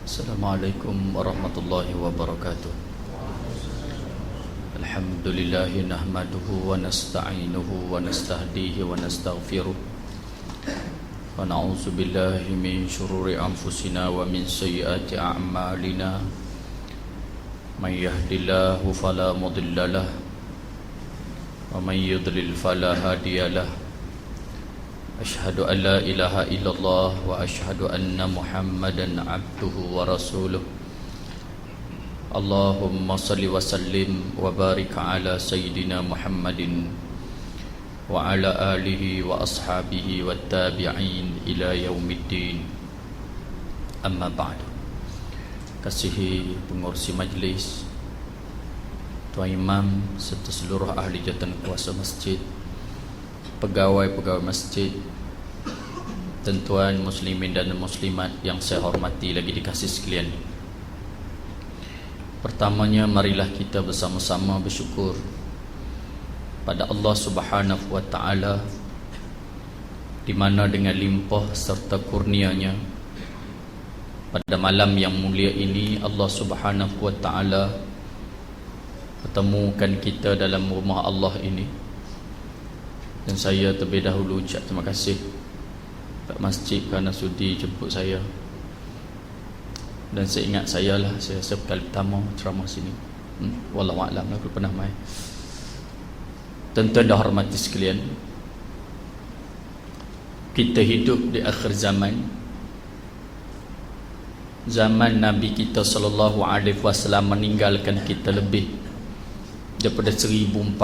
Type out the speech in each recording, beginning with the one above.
Assalamualaikum warahmatullahi wabarakatuh. Alhamdulillah nahmaduhu wa nasta'inuhu wa nastahdihi wa nastaghfiruh wa na'udzu billahi min syururi anfusina wa min sayyiati a'malina. May yahdihillahu fala mudhillalah wa may yudlil fala hadiyalah. Asyhadu an la ilaha illallah wa asyhadu anna Muhammadan abduhu wa rasuluh. Allahumma salli wa sallim wa barik ala sayyidina Muhammadin wa ala alihi wa ashabihi wa tabi'in ila yaumiddin. Amma ba'd. Kasihi pengurusi majlis, Tuan Imam serta seluruh ahli jawatan kuasa masjid, pegawai-pegawai masjid, tuan muslimin dan muslimat yang saya hormati lagi dikasih sekalian. Pertamanya, marilah kita bersama-sama bersyukur pada Allah Subhanahu wa taala, di mana dengan limpah serta kurnianya pada malam yang mulia ini Allah Subhanahu wa taala pertemukan kita dalam rumah Allah ini. Dan saya terlebih dahulu ucap terima kasih Pak Masjid kerana sudi jemput saya. Dan saya ingat saya lah, saya rasa kali pertama ceramah sini. Wallahualam lah, aku pernah main. Tuan-tuan dan hormati sekalian, kita hidup di akhir zaman. Zaman Nabi kita SAW meninggalkan kita lebih daripada 1400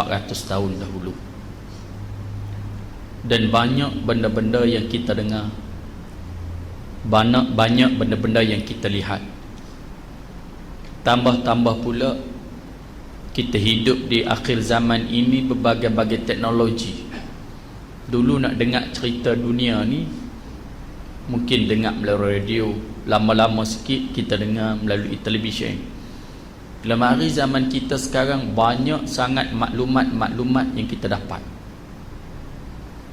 tahun dahulu. Dan banyak benda-benda yang kita dengar, banyak benda-benda yang kita lihat. Tambah-tambah pula kita hidup di akhir zaman ini berbagai-bagai teknologi. Dulu nak dengar cerita dunia ni mungkin dengar melalui radio, lama-lama sikit kita dengar melalui televisyen. Dalam hari zaman kita sekarang banyak sangat maklumat-maklumat yang kita dapat,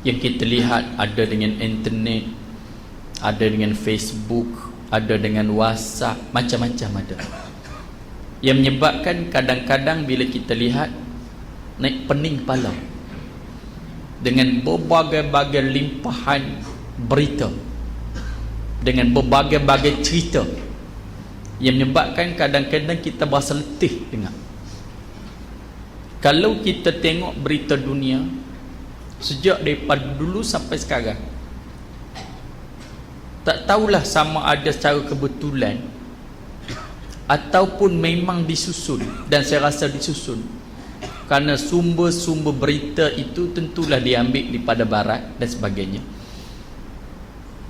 yang kita lihat. Ada dengan internet, ada dengan Facebook, ada dengan WhatsApp, macam-macam ada. Yang menyebabkan kadang-kadang bila kita lihat naik pening kepala dengan berbagai-bagai limpahan berita, dengan berbagai-bagai cerita, yang menyebabkan kadang-kadang kita berasa letih dengar. Kalau kita tengok berita dunia sejak daripada dulu sampai sekarang, tak tahulah sama ada secara kebetulan ataupun memang disusun. Dan saya rasa disusun, kerana sumber-sumber berita itu tentulah diambil daripada barat dan sebagainya.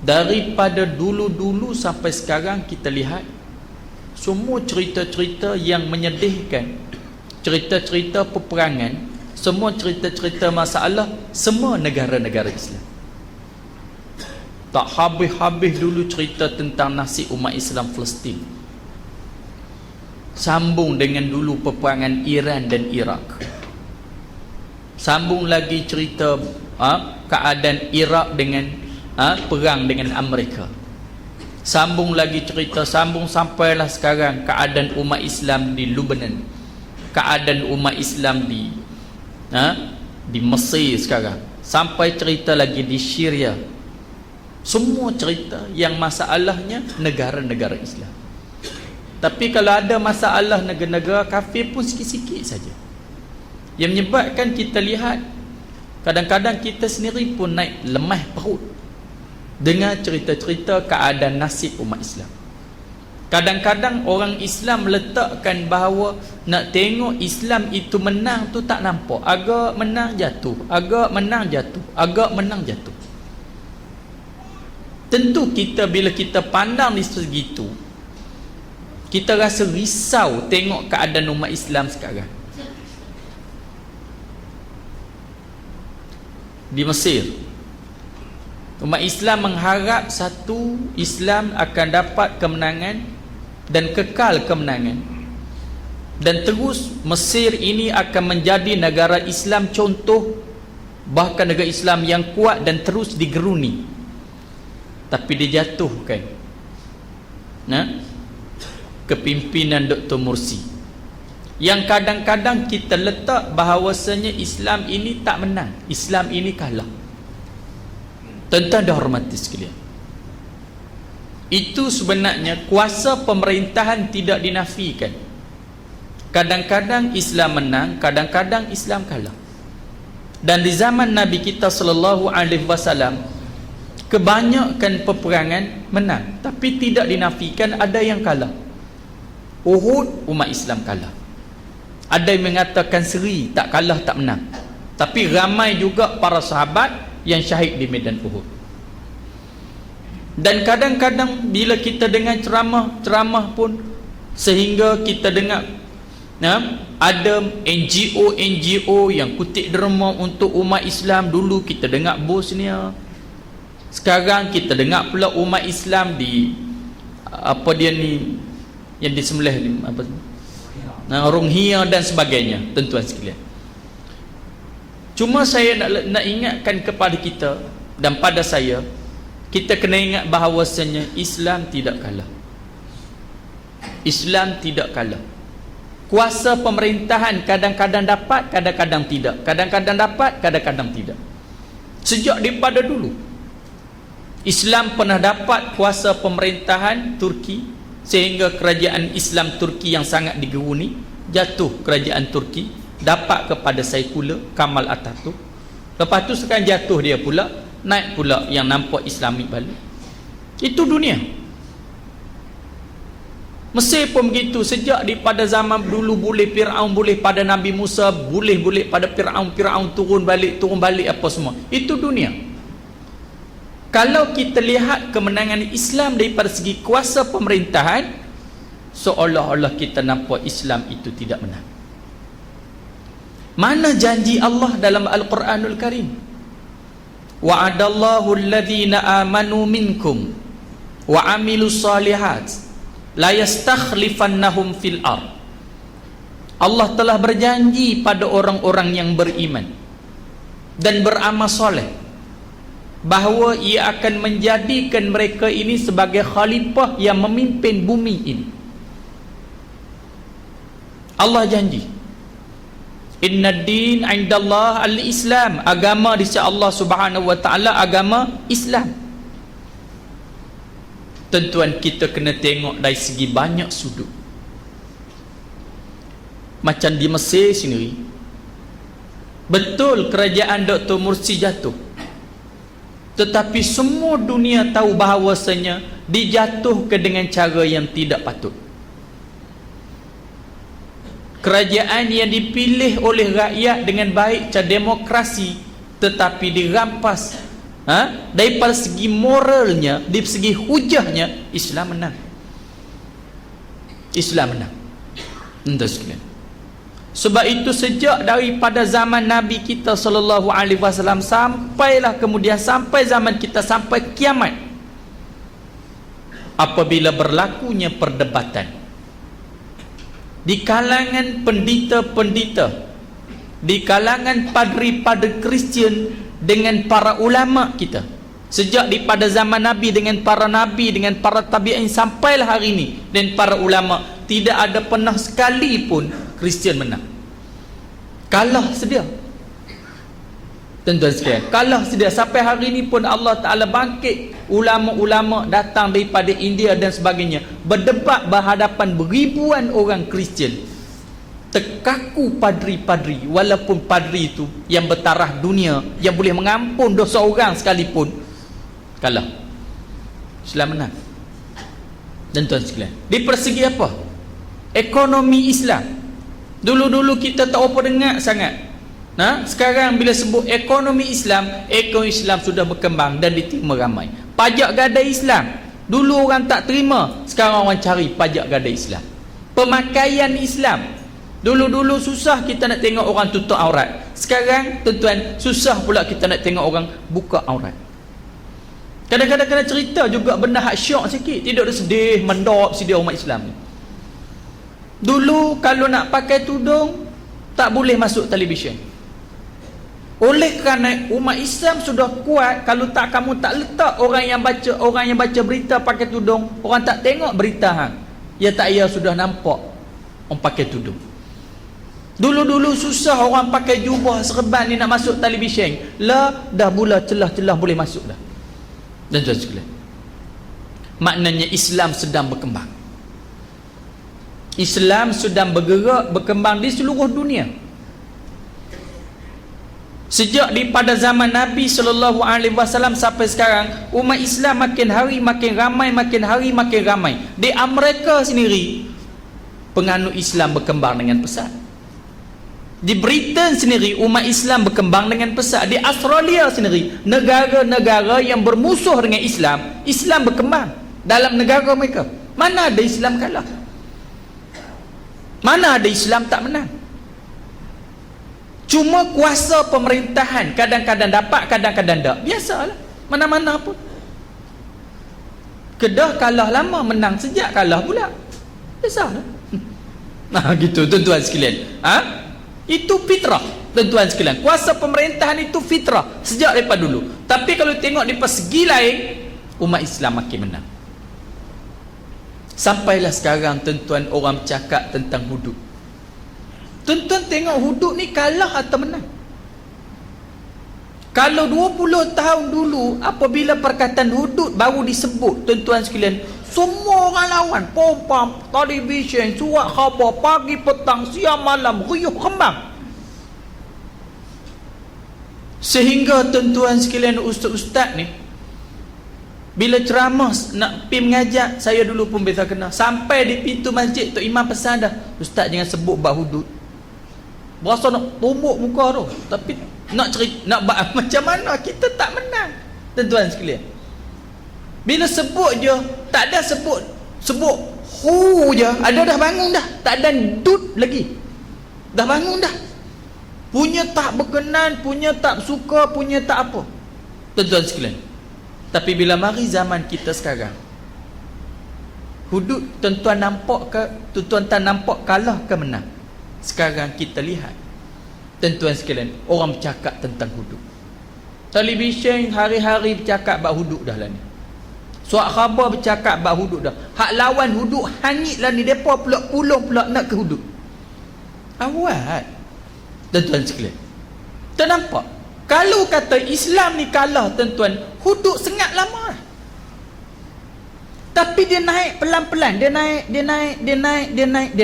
Daripada dulu-dulu sampai sekarang kita lihat semua cerita-cerita yang menyedihkan, cerita-cerita peperangan, semua cerita-cerita masalah, semua negara-negara Islam. Tak habis-habis dulu cerita tentang nasib umat Islam Palestin, sambung dengan dulu peperangan Iran dan Iraq, sambung lagi cerita keadaan Iraq dengan perang dengan Amerika, sambung lagi cerita, sambung sampailah sekarang keadaan umat Islam di Lebanon, keadaan umat Islam di Mesir sekarang, sampai cerita lagi di Syria. Semua cerita yang masalahnya negara-negara Islam. Tapi kalau ada masalah negara-negara kafir pun sikit-sikit saja, yang menyebabkan kita lihat kadang-kadang kita sendiri pun naik lemah perut dengan cerita-cerita keadaan nasib umat Islam. Kadang-kadang orang Islam meletakkan bahawa nak tengok Islam itu menang tu tak nampak, agak menang jatuh, agak menang jatuh, agak menang jatuh. Tentu kita bila kita pandang di segitu, kita rasa risau tengok keadaan umat Islam sekarang. Di Mesir, umat Islam mengharap satu Islam akan dapat kemenangan dan kekal kemenangan, dan terus Mesir ini akan menjadi negara Islam contoh, bahkan negara Islam yang kuat dan terus digeruni. Tapi dijatuhkan kepimpinan Dr. Mursi, yang kadang-kadang kita letak bahawasanya Islam ini tak menang, Islam ini kalah. Tuan-tuan dah hormati sekalian, itu sebenarnya kuasa pemerintahan tidak dinafikan. Kadang-kadang Islam menang, kadang-kadang Islam kalah. Dan di zaman Nabi kita sallallahu alaihi wasallam, kebanyakan peperangan menang, tapi tidak dinafikan ada yang kalah. Uhud umat Islam kalah. Ada yang mengatakan seri, tak kalah tak menang. Tapi ramai juga para sahabat yang syahid di medan Uhud. Dan kadang-kadang bila kita dengar ceramah pun, sehingga kita dengar ada NGO yang kutip derma untuk umat Islam. Dulu kita dengar Bosnia, sekarang kita dengar pula umat Islam di apa dia ni yang disembelih apa Rohingya dan sebagainya. Tuan-tuan sekalian, cuma saya nak ingatkan kepada kita dan pada saya, kita kena ingat bahawasanya Islam tidak kalah. Islam tidak kalah. Kuasa pemerintahan kadang-kadang dapat, kadang-kadang tidak. Kadang-kadang dapat, kadang-kadang tidak. Sejak daripada dulu Islam pernah dapat kuasa pemerintahan Turki, sehingga kerajaan Islam Turki yang sangat digeruni, jatuh kerajaan Turki, dapat kepada Saifullah Kamal Atatürk. Lepas tu sekarang jatuh dia pula, naik pula yang nampak Islamik balik. Itu dunia. Mesir pun begitu. Sejak daripada zaman dulu boleh Fir'aun, boleh pada Nabi Musa, boleh pada Fir'aun turun balik apa semua. Itu dunia. Kalau kita lihat kemenangan Islam daripada segi kuasa pemerintahan, seolah-olah kita nampak Islam itu tidak menang. Mana janji Allah dalam Al-Quranul Karim? Wa'adallahu alladhina amanu minkum wa amilus salihat la yastakhlifannahum fil ard. Allah telah berjanji pada orang-orang yang beriman dan beramal soleh bahawa ia akan menjadikan mereka ini sebagai khalifah yang memimpin bumi ini. Allah janji, inna din indallah al-Islam, agama di sisi Allah Subhanahu wa taala agama Islam. Tentuan kita kena tengok dari segi banyak sudut. Macam di Mesir sendiri, betul kerajaan Dr. Mursi jatuh, tetapi semua dunia tahu bahawasanya dijatuhkan dengan cara yang tidak patut. Kerajaan yang dipilih oleh rakyat dengan baik, cara demokrasi, tetapi dirampas daripada segi moralnya, dari segi hujahnya, Islam menang. Islam menang. Entah sekalian. Sebab itu sejak daripada zaman Nabi kita sallallahu alaihi wasallam sampailah kemudian sampai zaman kita, sampai kiamat, apabila berlakunya perdebatan di kalangan pendeta-pendeta, di kalangan padri-padri Kristian dengan para ulama kita, sejak daripada zaman Nabi dengan para nabi, dengan para tabi'in, sampailah hari ini dan para ulama, tidak ada pernah sekali pun Kristian menang. Kalah sedia. Tuan-tuan sekalian, kalah sedia. Sampai hari ini pun Allah Ta'ala bangkit ulama-ulama datang daripada India dan sebagainya, berdebat berhadapan beribuan orang Kristian. Terkaku padri-padri, walaupun padri itu yang bertaraf dunia, yang boleh mengampun dosa orang sekalipun, kalah. Islam menang. Dan tuan sekalian, di persegi apa? Ekonomi Islam. Dulu-dulu kita tak apa dengar sangat. Sekarang bila sebut ekonomi Islam, ekonomi Islam sudah berkembang dan diterima ramai. Pajak gadai Islam, dulu orang tak terima, sekarang orang cari pajak gadai Islam. Pemakaian Islam, dulu-dulu susah kita nak tengok orang tutup aurat, sekarang tuan-tuan susah pula kita nak tengok orang buka aurat. Kadang-kadang kena cerita juga benda hak syok sikit, tidak ada sedih mendop sedih umat Islam ni. Dulu kalau nak pakai tudung tak boleh masuk televisyen. Oleh kerana umat Islam sudah kuat, kalau tak kamu tak letak orang yang baca berita pakai tudung, orang tak tengok berita hang. Ya tak ya sudah nampak orang pakai tudung. Dulu-dulu susah orang pakai jubah serban ni nak masuk televisyen. Lah dah mula celah-celah boleh masuk dah. Dan tuan sekalian, maknanya Islam sedang berkembang. Islam sedang bergerak berkembang di seluruh dunia. Sejak daripada zaman Nabi SAW sampai sekarang, umat Islam makin hari makin ramai, makin hari makin ramai. Di Amerika sendiri, penganut Islam berkembang dengan pesat. Di Britain sendiri, umat Islam berkembang dengan pesat. Di Australia sendiri, negara-negara yang bermusuh dengan Islam, Islam berkembang dalam negara mereka. Mana ada Islam kalah? Mana ada Islam tak menang? Cuma kuasa pemerintahan kadang-kadang dapat, kadang-kadang tak. Biasalah, mana-mana pun. Kedah kalah lama, menang sejak kalah pula. Biasalah. Nah gitu tuan-tuan sekalian. Itu fitrah tuan-tuan sekalian. Kuasa pemerintahan itu fitrah sejak daripada dulu. Tapi kalau tengok di persegi lain, umat Islam makin menang. Sampailah sekarang tuan-tuan orang bercakap tentang hudud. Tuan-tuan tengok hudud ni kalah atau menang? Kalau 20 tahun dulu apabila perkataan hudud baru disebut, tuan-tuan sekalian, semua orang lawan, pompa, televisyen, surat khabar, pagi, petang, siang, malam, riuh kembang. Sehingga tuan-tuan sekalian, ustaz-ustaz ni bila ceramah nak pergi mengajak, saya dulu pun biasa kena, sampai di pintu masjid Tok Imam pesan dah, ustaz jangan sebut bab hudud. Berasa nak tumbuk muka tu, tapi nak cerita, nak buat macam mana kita tak menang tuan-tuan sekalian. Bila sebut je, tak ada sebut hu je, ada dah bangun dah, tak ada dud lagi, dah bangun dah, punya tak berkenan, punya tak suka, punya tak apa tuan-tuan sekalian. Tapi bila mari zaman kita sekarang, hudud tuan-tuan nampak ke, tuan-tuan tak nampak kalah ke menang? Sekarang kita lihat tuan-tuan sekalian, orang bercakap tentang hudud. Televisyen hari-hari bercakap bab hudud dah lah ni. Surat khabar bercakap bab hudud dah. Hak lawan hudud hanyit lah ni, depa pula pulung pula nak ke hudud. Awat tuan-tuan sekalian, tak nampak? Kalau kata Islam ni kalah tuan-tuan, hudud sengat lama lah. Tapi dia naik pelan-pelan, dia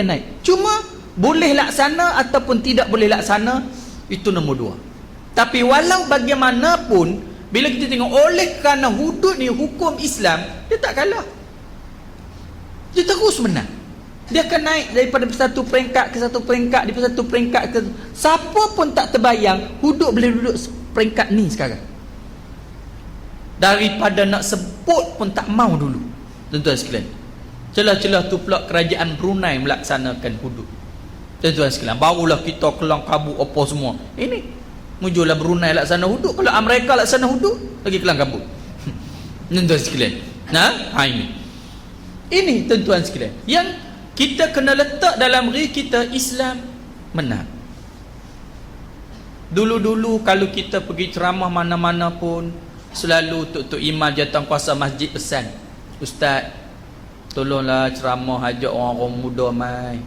naik. Cuma boleh laksana ataupun tidak boleh laksana, itu nombor dua. Tapi walau bagaimanapun, bila kita tengok oleh kerana hudud ni hukum Islam, dia tak kalah, dia terus menang. Dia akan naik daripada satu peringkat ke satu peringkat, daripada satu peringkat ke, siapa pun tak terbayang hudud boleh duduk peringkat ni sekarang. Daripada nak sebut pun tak mau dulu tuan-tuan sekalian. Celah-celah tu pula kerajaan Brunei melaksanakan hudud tuan-tuan sekalian. Barulah kita kelang kabut apa semua. Ini muncullah Brunei laksana hudud. Kalau Amerika laksana hudud, lagi kelang kabut. Tuan-tuan sekalian. Ini tuan-tuan sekalian, yang kita kena letak dalam diri kita, Islam menang. Dulu-dulu kalau kita pergi ceramah mana-mana pun, selalu tok-tok imam jawatankuasa masjid pesan, ustaz tolonglah ceramah ajak orang-orang muda mai.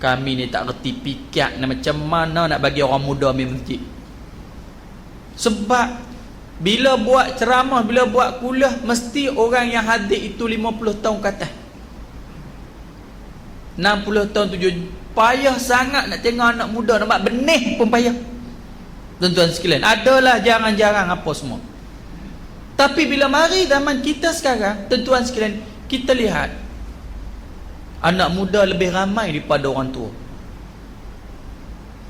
Kami ni tak reti pikir macam mana nak bagi orang muda mai masjid. Sebab bila buat ceramah, bila buat kuliah, mesti orang yang hadir itu 50 tahun ke atas, 60 tahun, 7. Payah sangat nak tengok anak muda, nak buat benih pun payah tuan-tuan sekalian. Adalah jarang-jarang apa semua. Tapi bila mari zaman kita sekarang, tuan-tuan sekalian, kita lihat anak muda lebih ramai daripada orang tua.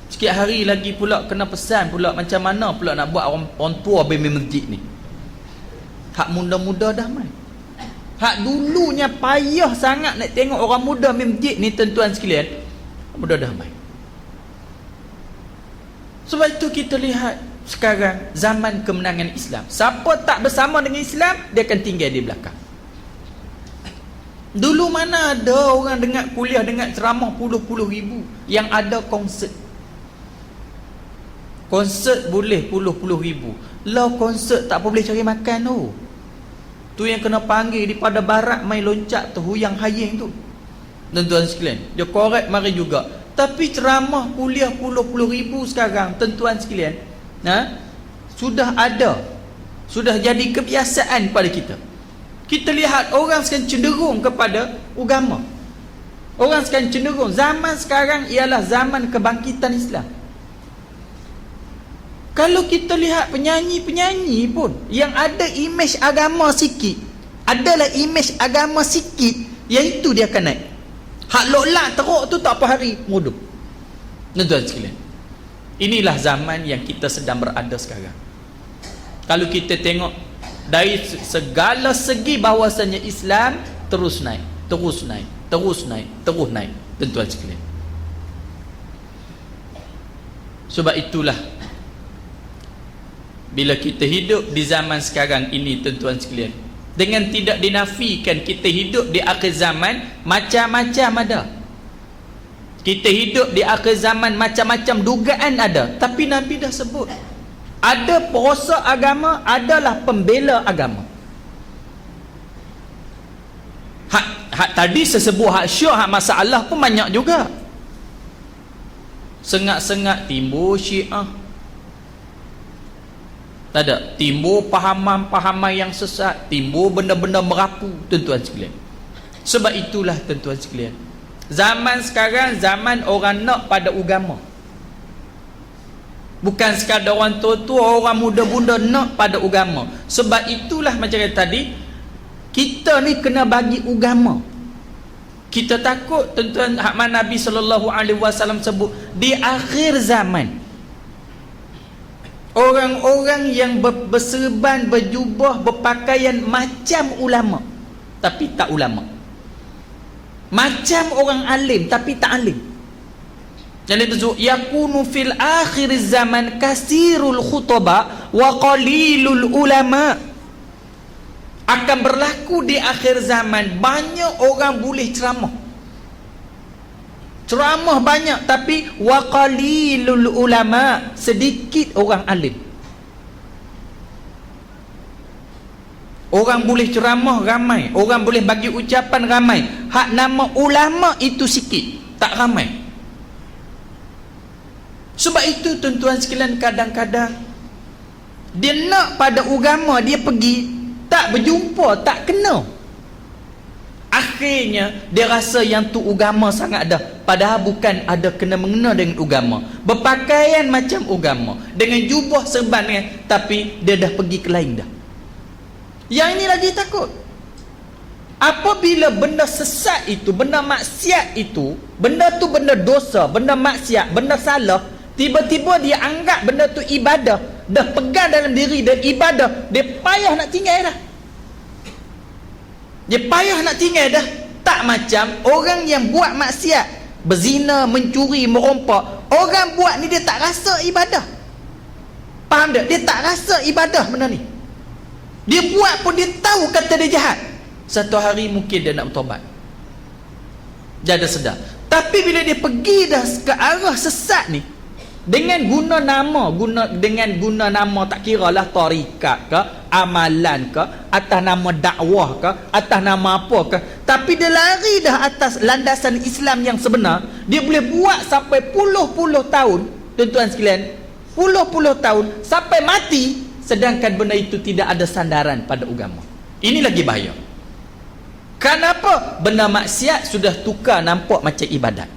Sikit hari lagi pula kena pesan pula macam mana pula nak buat orang tua pergi masjid ni. Hak muda-muda dah mai. Hak dulunya payah sangat nak tengok orang muda pergi masjid ni tuan-tuan sekalian, muda dah mai. Sebab itu kita lihat sekarang zaman kemenangan Islam. Siapa tak bersama dengan Islam, dia akan tinggal di belakang. Dulu mana ada orang dengar kuliah, dengar ceramah puluh-puluh ribu. Yang ada konsert. Konsert boleh puluh-puluh ribu. Lah konsert tak apa boleh cari makan tu. Tu yang kena panggil daripada barat main loncat tu, huyang haying tu. Tuan-tuan sekalian, dia korek mari juga. Tapi ceramah kuliah puluh-puluh ribu sekarang, tuan-tuan sekalian, sudah ada, sudah jadi kebiasaan pada kita. Kita lihat orang sekarang cenderung kepada agama. Orang sekarang cenderung, zaman sekarang ialah zaman kebangkitan Islam. Kalau kita lihat penyanyi-penyanyi pun yang ada imej agama sikit, adalah imej agama sikit, iaitu dia akan naik. Hak lok-lak teruk tu tak apa hari muduh. Tuan-tuan sekalian, inilah zaman yang kita sedang berada sekarang. Kalau kita tengok dari segala segi bahawasanya Islam terus naik, terus naik, terus naik, terus naik, tuan-tuan sekalian. Sebab itulah bila kita hidup di zaman sekarang ini, tuan-tuan sekalian, dengan tidak dinafikan kita hidup di akhir zaman, macam-macam ada. Kita hidup di akhir zaman, macam-macam dugaan ada. Tapi Nabi dah sebut, ada perosak agama, adalah pembela agama. Hak tadi sesebut hak syuk, hak masalah pun banyak juga. Sengat-sengat timbul Syiah, tak ada, timbul pahaman-pahaman yang sesat, timbul benda-benda merapu, tuan-tuan sekalian. Sebab itulah tuan-tuan sekalian, zaman sekarang zaman orang nak pada agama. Bukan sekadar orang tua-tua, orang muda-muda nak pada agama. Sebab itulah macam kata tadi, kita ni kena bagi agama. Kita takut, tuan-tuan, hak Nabi SAW sebut, di akhir zaman orang-orang yang berserban, berjubah, berpakaian macam ulama tapi tak ulama, macam orang alim tapi tak alim. Jadi itu yakunu fil akhir zaman kasirul khutaba wa qalilul ulama. Akan berlaku di akhir zaman, banyak orang boleh ceramah, ceramah banyak, tapi wa qalilul ulama, sedikit orang alim. Orang boleh ceramah ramai, orang boleh bagi ucapan ramai, hak nama ulama itu sikit, tak ramai. Sebab itu tuan-tuan sekalian, kadang-kadang dia nak pada agama, dia pergi tak berjumpa, tak kena. Akhirnya dia rasa yang tu agama sangat dah, padahal bukan ada kena mengena dengan agama. Berpakaian macam agama, dengan jubah serban dengan, tapi dia dah pergi ke lain dah. Yang ini lagi takut. Apabila benda sesat itu, benda maksiat itu, benda tu benda dosa, benda maksiat, benda salah, tiba-tiba dia anggap benda tu ibadah, dah pegang dalam diri dia ibadah, dia payah nak tinggal dah. Dia payah nak tinggal dah. Tak macam orang yang buat maksiat, berzina, mencuri, merompak, orang buat ni dia tak rasa ibadah. Faham tak? Dia tak rasa ibadah benda ni. Dia buat pun dia tahu kata dia jahat. Satu hari mungkin dia nak bertobat, dia ada sedar. Tapi bila dia pergi dah ke arah sesat ni, dengan guna nama, dengan guna nama, tak kira lah tarikat ke, amalan ke, atas nama dakwah ke, atas nama apa ke, tapi dia lari dah atas landasan Islam yang sebenar, dia boleh buat sampai puluh-puluh tahun, tuan-tuan sekalian, puluh-puluh tahun sampai mati, sedangkan benda itu tidak ada sandaran pada agama. Ini lagi bahaya. Kenapa? Benda maksiat sudah tukar nampak macam ibadat.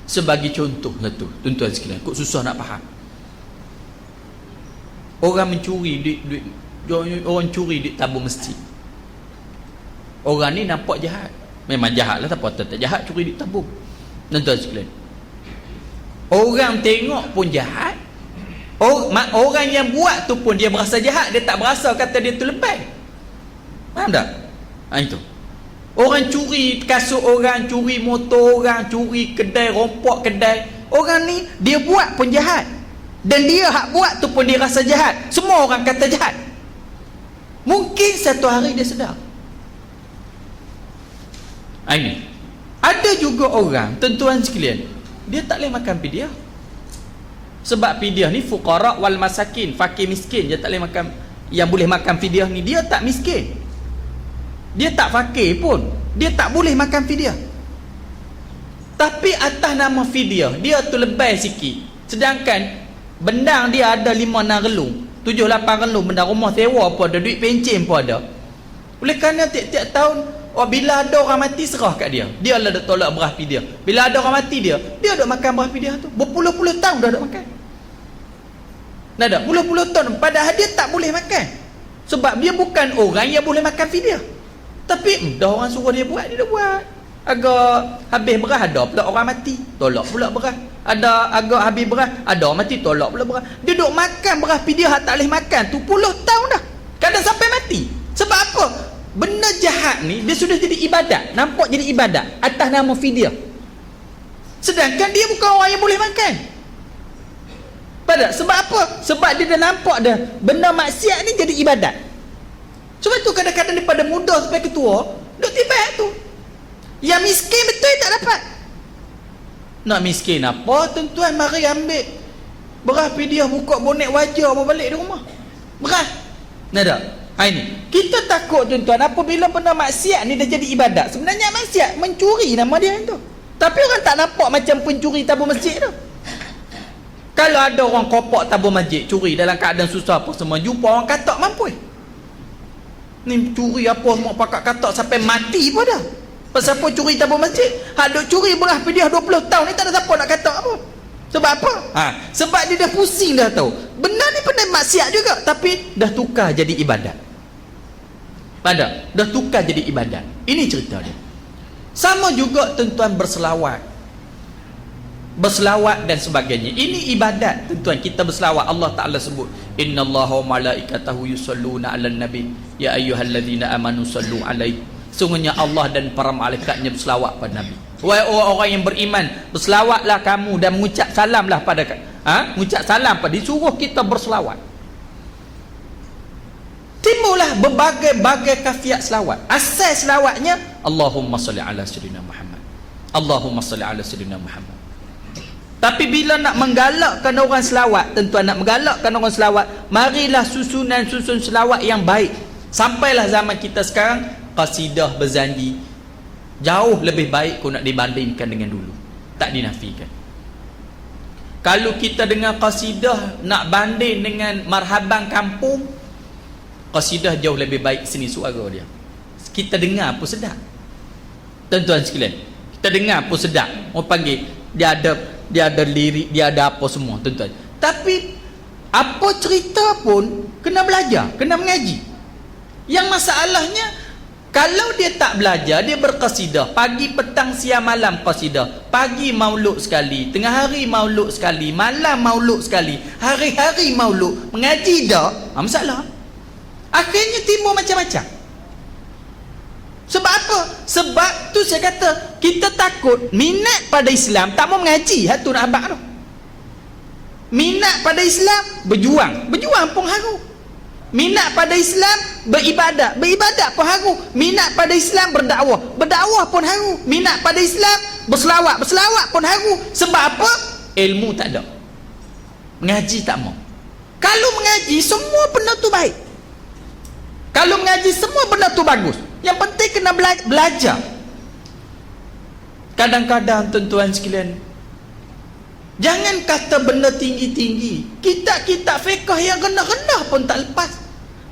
Sebagai contoh lah tu, tuan-tuan sekalian, kok susah nak faham. Orang mencuri duit, orang curi duit tabung masjid. Orang ni nampak jahat, memang jahat lah, tak apa, tak jahat, curi duit tabung. Tuan-tuan sekalian, orang tengok pun jahat. Orang yang buat tu pun dia berasa jahat, dia tak berasa kata dia tu lebay. Faham tak? Itu orang curi kasut orang, curi motor orang, curi kedai, rompok kedai. Orang ni dia buat pun jahat, dan dia hak buat tu pun dia rasa jahat. Semua orang kata jahat. Mungkin satu hari dia sedar. Ini ada juga orang, tuan-tuan sekalian, dia tak boleh makan pidyah. Sebab pidyah ni fuqara wal masakin, fakir miskin, dia tak boleh makan. Yang boleh makan pidyah ni dia tak miskin. dia tak fakir pun, dia tak boleh makan fidyah. Tapi atas nama fidyah, dia tu lebih sikit. Sedangkan bendang dia ada 5-6 relung, 7-8 relung, bendang rumah sewa pun ada, duit pencen pun ada. Oleh kerana tiap-tiap tahun, bila ada orang mati serah kat dia, dia lah dah tolak beras fidyah. Bila ada orang mati dia dah makan beras fidyah tu. Berpuluh-puluh tahun dah makan. Dah ada puluh-puluh tahun, padahal dia tak boleh makan. Sebab dia bukan orang yang boleh makan fidyah. Tapi dah orang suruh dia buat, dia dah buat. Agak habis beras, ada pula orang mati, tolak pula beras. Ada agak habis beras, ada orang mati, tolak pula beras. Dia duk makan beras fidyah tak boleh makan tu puluh tahun dah, kadang sampai mati. Sebab apa? Benda jahat ni dia sudah jadi ibadat, nampak jadi ibadat atas nama fidyah. Sedangkan dia bukan orang yang boleh makan. Pada sebab apa? Sebab dia dah nampak dah benda maksiat ni jadi ibadat. Sebab tu kadang-kadang daripada muda sampai ketua duk tiba tu. Yang miskin betul tak dapat. Nak miskin apa tuan-tuan, mari ambil beras fidyah, buka bonek wajah balik di rumah. Beras. Nada. Ini kita takut tuan-tuan apabila benda maksiat ni dah jadi ibadat. Sebenarnya maksiat mencuri nama dia tu. Tapi orang tak nampak macam pencuri tabur masjid tu. Kalau ada orang kopak tabur masjid, curi dalam keadaan susah apa semua, jumpa orang katak mampu. Ni curi apa semua pakat katak sampai mati pun dah. Pasal apa curi tabur masjid? Hak duk curi beras fidyah 20 tahun ni tak ada siapa nak katak apa. Sebab apa? Sebab dia dah pusing dah tahu. Benda ni benda maksiat juga, tapi dah tukar jadi ibadat. Dah tukar jadi ibadat. Ini cerita dia. Sama juga tuan-tuan berselawat dan sebagainya. Ini ibadat tuan-tuan, kita berselawat. Allah Ta'ala sebut, innallaha wa malaikatahu yusalluna 'alan nabi ya ayyuhalladzina amanu sallu 'alaihi. Sungguhnya Allah dan para malaikatnya berselawat pada Nabi. Wahai orang yang beriman, berselawatlah kamu dan mengucap salamlah pada mengucap salam pada, disuruh kita berselawat. Timbullah berbagai-bagai kafiat selawat. Asal selawatnya Allahumma salli ala sayyidina Muhammad. Allahumma salli ala sayyidina Muhammad. Tapi bila nak menggalakkan orang selawat, tuan-tuan, nak menggalakkan orang selawat, marilah susun selawat yang baik. Sampailah zaman kita sekarang, qasidah berzanji jauh lebih baik kau nak dibandingkan dengan dulu. Tak dinafikan. Kalau kita dengar qasidah nak banding dengan marhaban kampung, qasidah jauh lebih baik seni suara dia. Kita dengar pun sedap. Tuan-tuan sekalian, kita dengar pun sedap. Orang panggil dia ada lirik, dia ada apa semua, tuan-tuan. Tapi apa cerita pun kena belajar, kena mengaji. Yang masalahnya kalau dia tak belajar, dia berqasidah pagi, petang, siang, malam qasidah. Pagi maulud sekali, tengah hari maulud sekali, malam maulud sekali, hari-hari maulud. Mengaji dah, masalah. Akhirnya timbul macam-macam. Sebab apa? Sebab tu saya kata, kita takut minat pada Islam, tak mau mengaji. Hatu nak abang tu. Minat pada Islam, berjuang pun haru. Minat pada Islam, beribadat pun haru. Minat pada Islam, berdakwah pun haru. Minat pada Islam, berselawat pun haru. Sebab apa? Ilmu tak ada, mengaji tak mau. Kalau mengaji, semua benda tu baik. Kalau mengaji, semua benda tu bagus. Yang penting kena belajar. Kadang-kadang tuan-tuan sekalian, jangan kata benda tinggi-tinggi, kitab-kitab fiqh yang rendah-rendah pun tak lepas.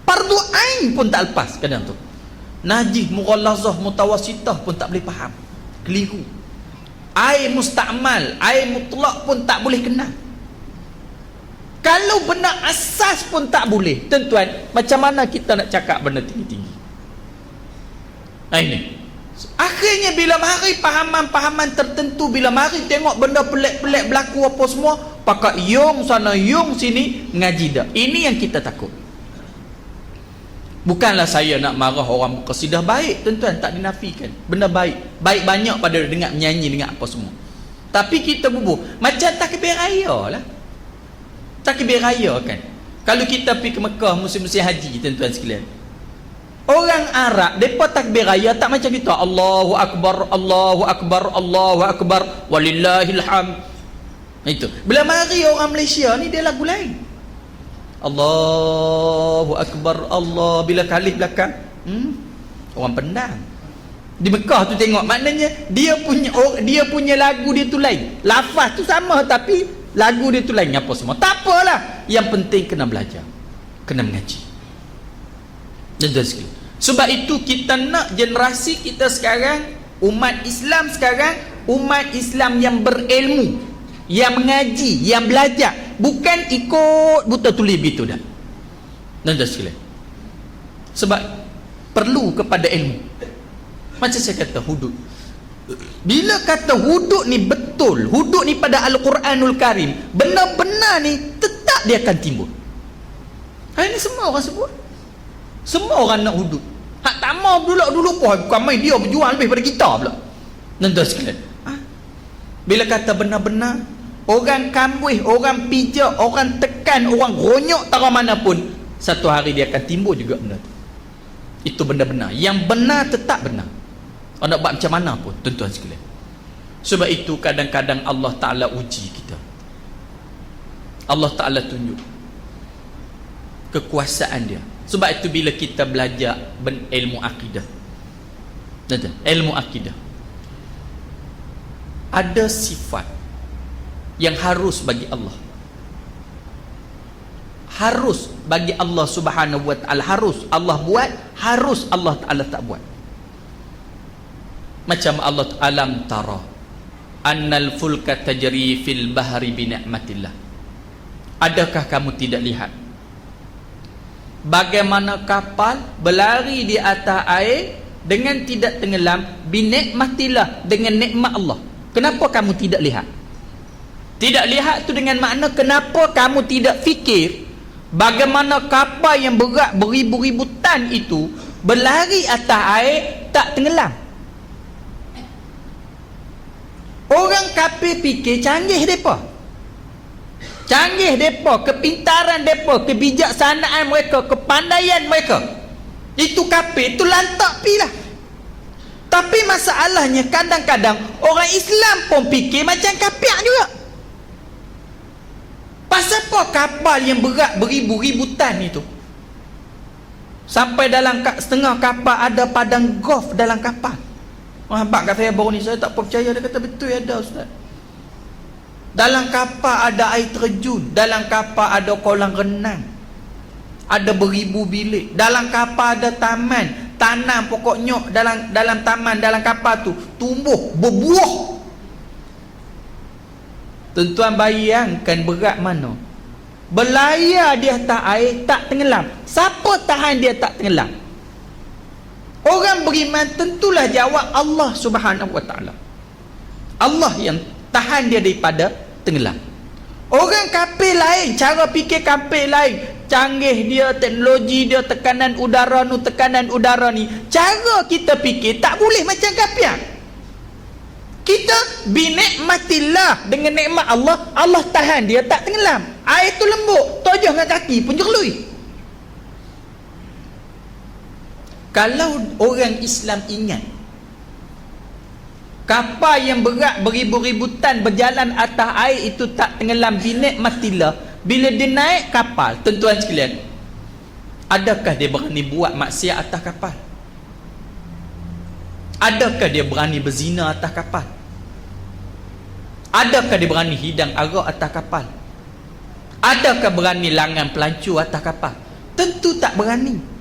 Fardu ain pun tak lepas kadang tu. Najih, mughallazah, mutawassitah pun tak boleh faham. Keliru. Air musta'mal, air mutlak pun tak boleh kenal. Kalau benda asas pun tak boleh, tuan-tuan, macam mana kita nak cakap benda tinggi-tinggi? Ini. Akhirnya bila mari pahaman-pahaman tertentu, bila mari tengok benda pelik-pelik berlaku apa semua, pakat yung sana yung sini, ngaji dah. Ini yang kita takut. Bukanlah saya nak marah orang berqasidah baik, tuan-tuan, tak dinafikan. Benda baik. Baik banyak pada dengar menyanyi, dengar apa semua. Tapi kita bubuh macam takbir raya lah. Takbir raya kan. Kalau kita pergi ke Mekah musim-musim haji, tuan-tuan sekalian, orang Arab, mereka takbir raya tak macam kita. Allahu Akbar, Allahu Akbar, Allahu Akbar, walillahil hamd. Itu. Bila mari orang Malaysia ni, dia lagu lain. Allahu Akbar, Allah, bila kalih belakang. Orang pendam. Di Mekah tu tengok, maknanya dia punya lagu dia tu lain. Lafaz tu sama tapi lagu dia tu lain. Apa semua? Tak apalah. Yang penting kena belajar. Kena mengaji. Dan sekali. Sebab itu kita nak generasi kita sekarang, umat Islam sekarang, umat Islam yang berilmu, yang mengaji, yang belajar, bukan ikut buta tulis begitu dah. Dan sekali. Sebab perlu kepada ilmu. Macam saya kata hudud. Bila kata hudud ni betul, hudud ni pada Al-Quranul Karim, benar-benar ni tetap dia akan timbul. Hari ni semua orang sebut. Semua orang nak hudud. Hak tak mau dulu bukan main, dia berjuang lebih pada kita pula. Nanti sekalian. Bila kata benar-benar, orang kambuh, orang pijak, orang tekan, orang ronyok tak mana pun, satu hari dia akan timbul juga benda tu. Itu benar-benar. Yang benar tetap benar. Orang nak buat macam mana pun, tuan-tuan sekalian. Sebab itu kadang-kadang Allah Ta'ala uji kita. Allah Ta'ala tunjuk kekuasaan dia. Sebab itu bila kita belajar ilmu akidah, ilmu akidah, ada sifat yang harus bagi Allah, harus bagi Allah Subhanahu wa ta'ala, harus Allah buat, harus Allah Ta'ala tak buat. Macam Allah alam tara annal fulka tajri fil bahri bi ni'matillah. Adakah kamu tidak lihat bagaimana kapal berlari di atas air dengan tidak tenggelam bi ni'matillah, dengan nikmat Allah? Kenapa kamu tidak lihat? Tidak lihat tu dengan makna kenapa kamu tidak fikir bagaimana kapal yang berat beribu-ribu tan itu berlari atas air tak tenggelam? Orang kafir fikir canggih depa. Canggih depa, kepintaran depa, kebijaksanaan mereka, kepandaian mereka. Itu kafir, itu lantak pilah. Tapi masalahnya kadang-kadang orang Islam pun fikir macam kafir juga. Pasal apa kapal yang berat beribu-ribu tan itu? Sampai dalam setengah kapal ada padang golf dalam kapal. Habaq kata saya baru ni, saya tak percaya. Dia kata betul ada ustaz. Dalam kapal ada air terjun, dalam kapal ada kolam renang, ada beribu bilik, dalam kapal ada taman, tanam pokok nyok dalam taman, dalam kapal tu tumbuh berbuah. Tuan-tuan bayangkan berat mana. Berlayar di atas air tak tenggelam. Siapa tahan dia tak tenggelam? Orang beriman tentulah jawab Allah Subhanahu wa ta'ala. Allah yang tahan dia daripada tenggelam. Orang kafir lain, cara fikir kafir lain. Canggih dia, teknologi dia, tekanan udara ni. Cara kita fikir tak boleh macam kafir. Kita binikmatillah, dengan nikmat Allah, Allah tahan dia tak tenggelam. Air tu lembut, tojah dengan kaki pun jerlui. Kalau orang Islam ingat kapal yang berat beribu-ribu tan berjalan atas air itu tak tenggelam binikmatillah, bila dia naik kapal, tuan-tuan sekalian, adakah dia berani buat maksiat atas kapal? Adakah dia berani berzina atas kapal? Adakah dia berani hidang arak atas kapal? Adakah berani langan pelancur atas kapal? Tentu tak berani.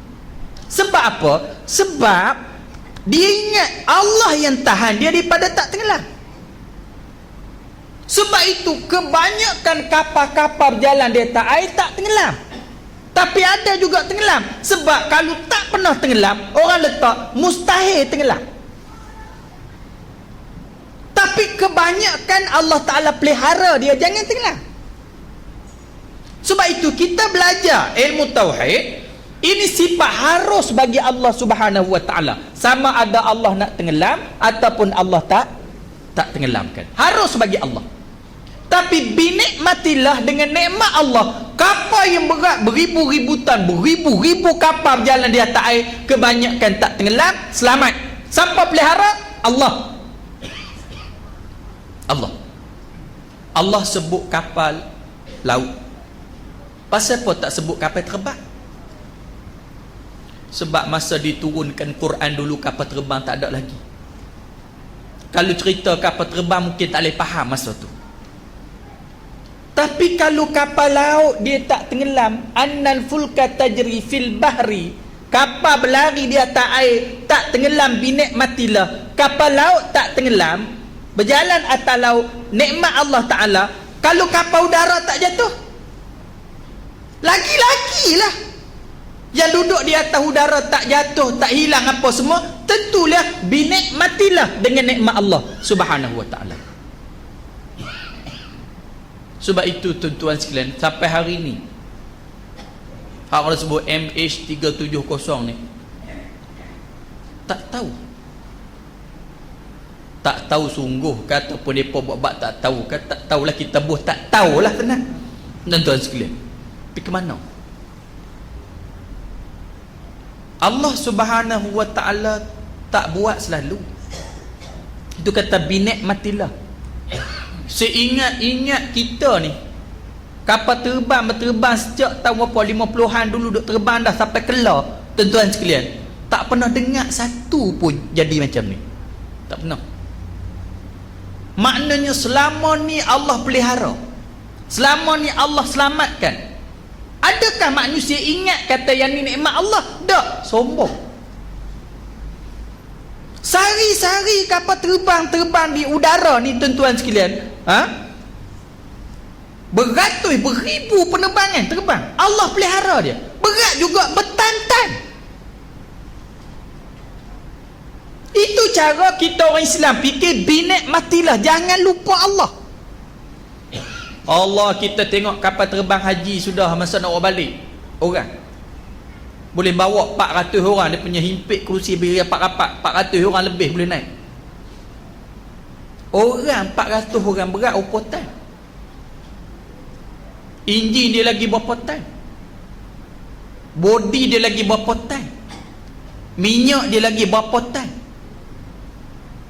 Sebab apa? Sebab dia ingat Allah yang tahan dia daripada tak tenggelam. Sebab itu kebanyakan kapal-kapal berjalan di atas air tak tenggelam. Tapi ada juga tenggelam. Sebab kalau tak pernah tenggelam, orang letak mustahil tenggelam. Tapi kebanyakan Allah Ta'ala pelihara dia jangan tenggelam. Sebab itu kita belajar ilmu tauhid. Ini sifat harus bagi Allah Subhanahu wa ta'ala. Sama ada Allah nak tenggelam ataupun Allah tak tenggelamkan. Harus bagi Allah. Tapi binikmatillah, dengan nikmat Allah, kapal yang berat beribu-ribu tan, beribu-ribu kapal berjalan di atas air, kebanyakan tak tenggelam, selamat. Siapa pelihara? Allah. Allah. Allah sebut kapal laut. Pasal apa tak sebut kapal terbang? Sebab masa diturunkan Quran dulu kapal terbang tak ada lagi. Kalau cerita kapal terbang mungkin tak boleh faham masa tu. Tapi kalau kapal laut dia tak tenggelam, annal fulka tajri fil bahri, kapal berlari di atas air tak tenggelam binikmatillah. Kapal laut tak tenggelam, berjalan atas laut, nikmat Allah Ta'ala. Kalau kapal udara tak jatuh, lagi-lagilah yang duduk di atas udara tak jatuh, tak hilang apa semua, tentulah binikmatillah dengan nikmat Allah Subhanahu Wa Ta'ala. Sebab itu tuan-tuan sekalian, sampai hari ni hak orang sebut MH370 ni tak tahu sungguh ke ataupun mereka buat tak tahu ke, tak tahulah, kita buh tak tahulah, tenang tuan-tuan sekalian. Tapi ke mana Allah Subhanahu Wa Ta'ala tak buat selalu. Itu kata binikmatillah. Seingat-ingat kita ni, kapal terbang sejak tahun berapa 50-an dulu duk terbang dah sampai Kelah, tuan-tuan sekalian, tak pernah dengar satu pun jadi macam ni. Tak pernah. Maknanya selama ni Allah pelihara, selama ni Allah selamatkan. Adakah manusia ingat kata yang ni nikmat Allah? Tak, sombong. Sehari-sehari kapal terbang di udara ni tuan-tuan sekalian, beratus beribu penerbangan terbang, Allah pelihara dia. Berat juga bertantan. Itu cara kita orang Islam fikir binikmatillah, jangan lupa Allah. Allah, kita tengok kapal terbang haji sudah masa nak balik, orang boleh bawa 400 orang, dia punya himpit kerusi beri rapat-rapat, 400 orang lebih boleh naik. Orang 400 orang berat berapa tan? Enjin dia lagi berapa tan? Body dia lagi berapa tan? Minyak dia lagi berapa tan?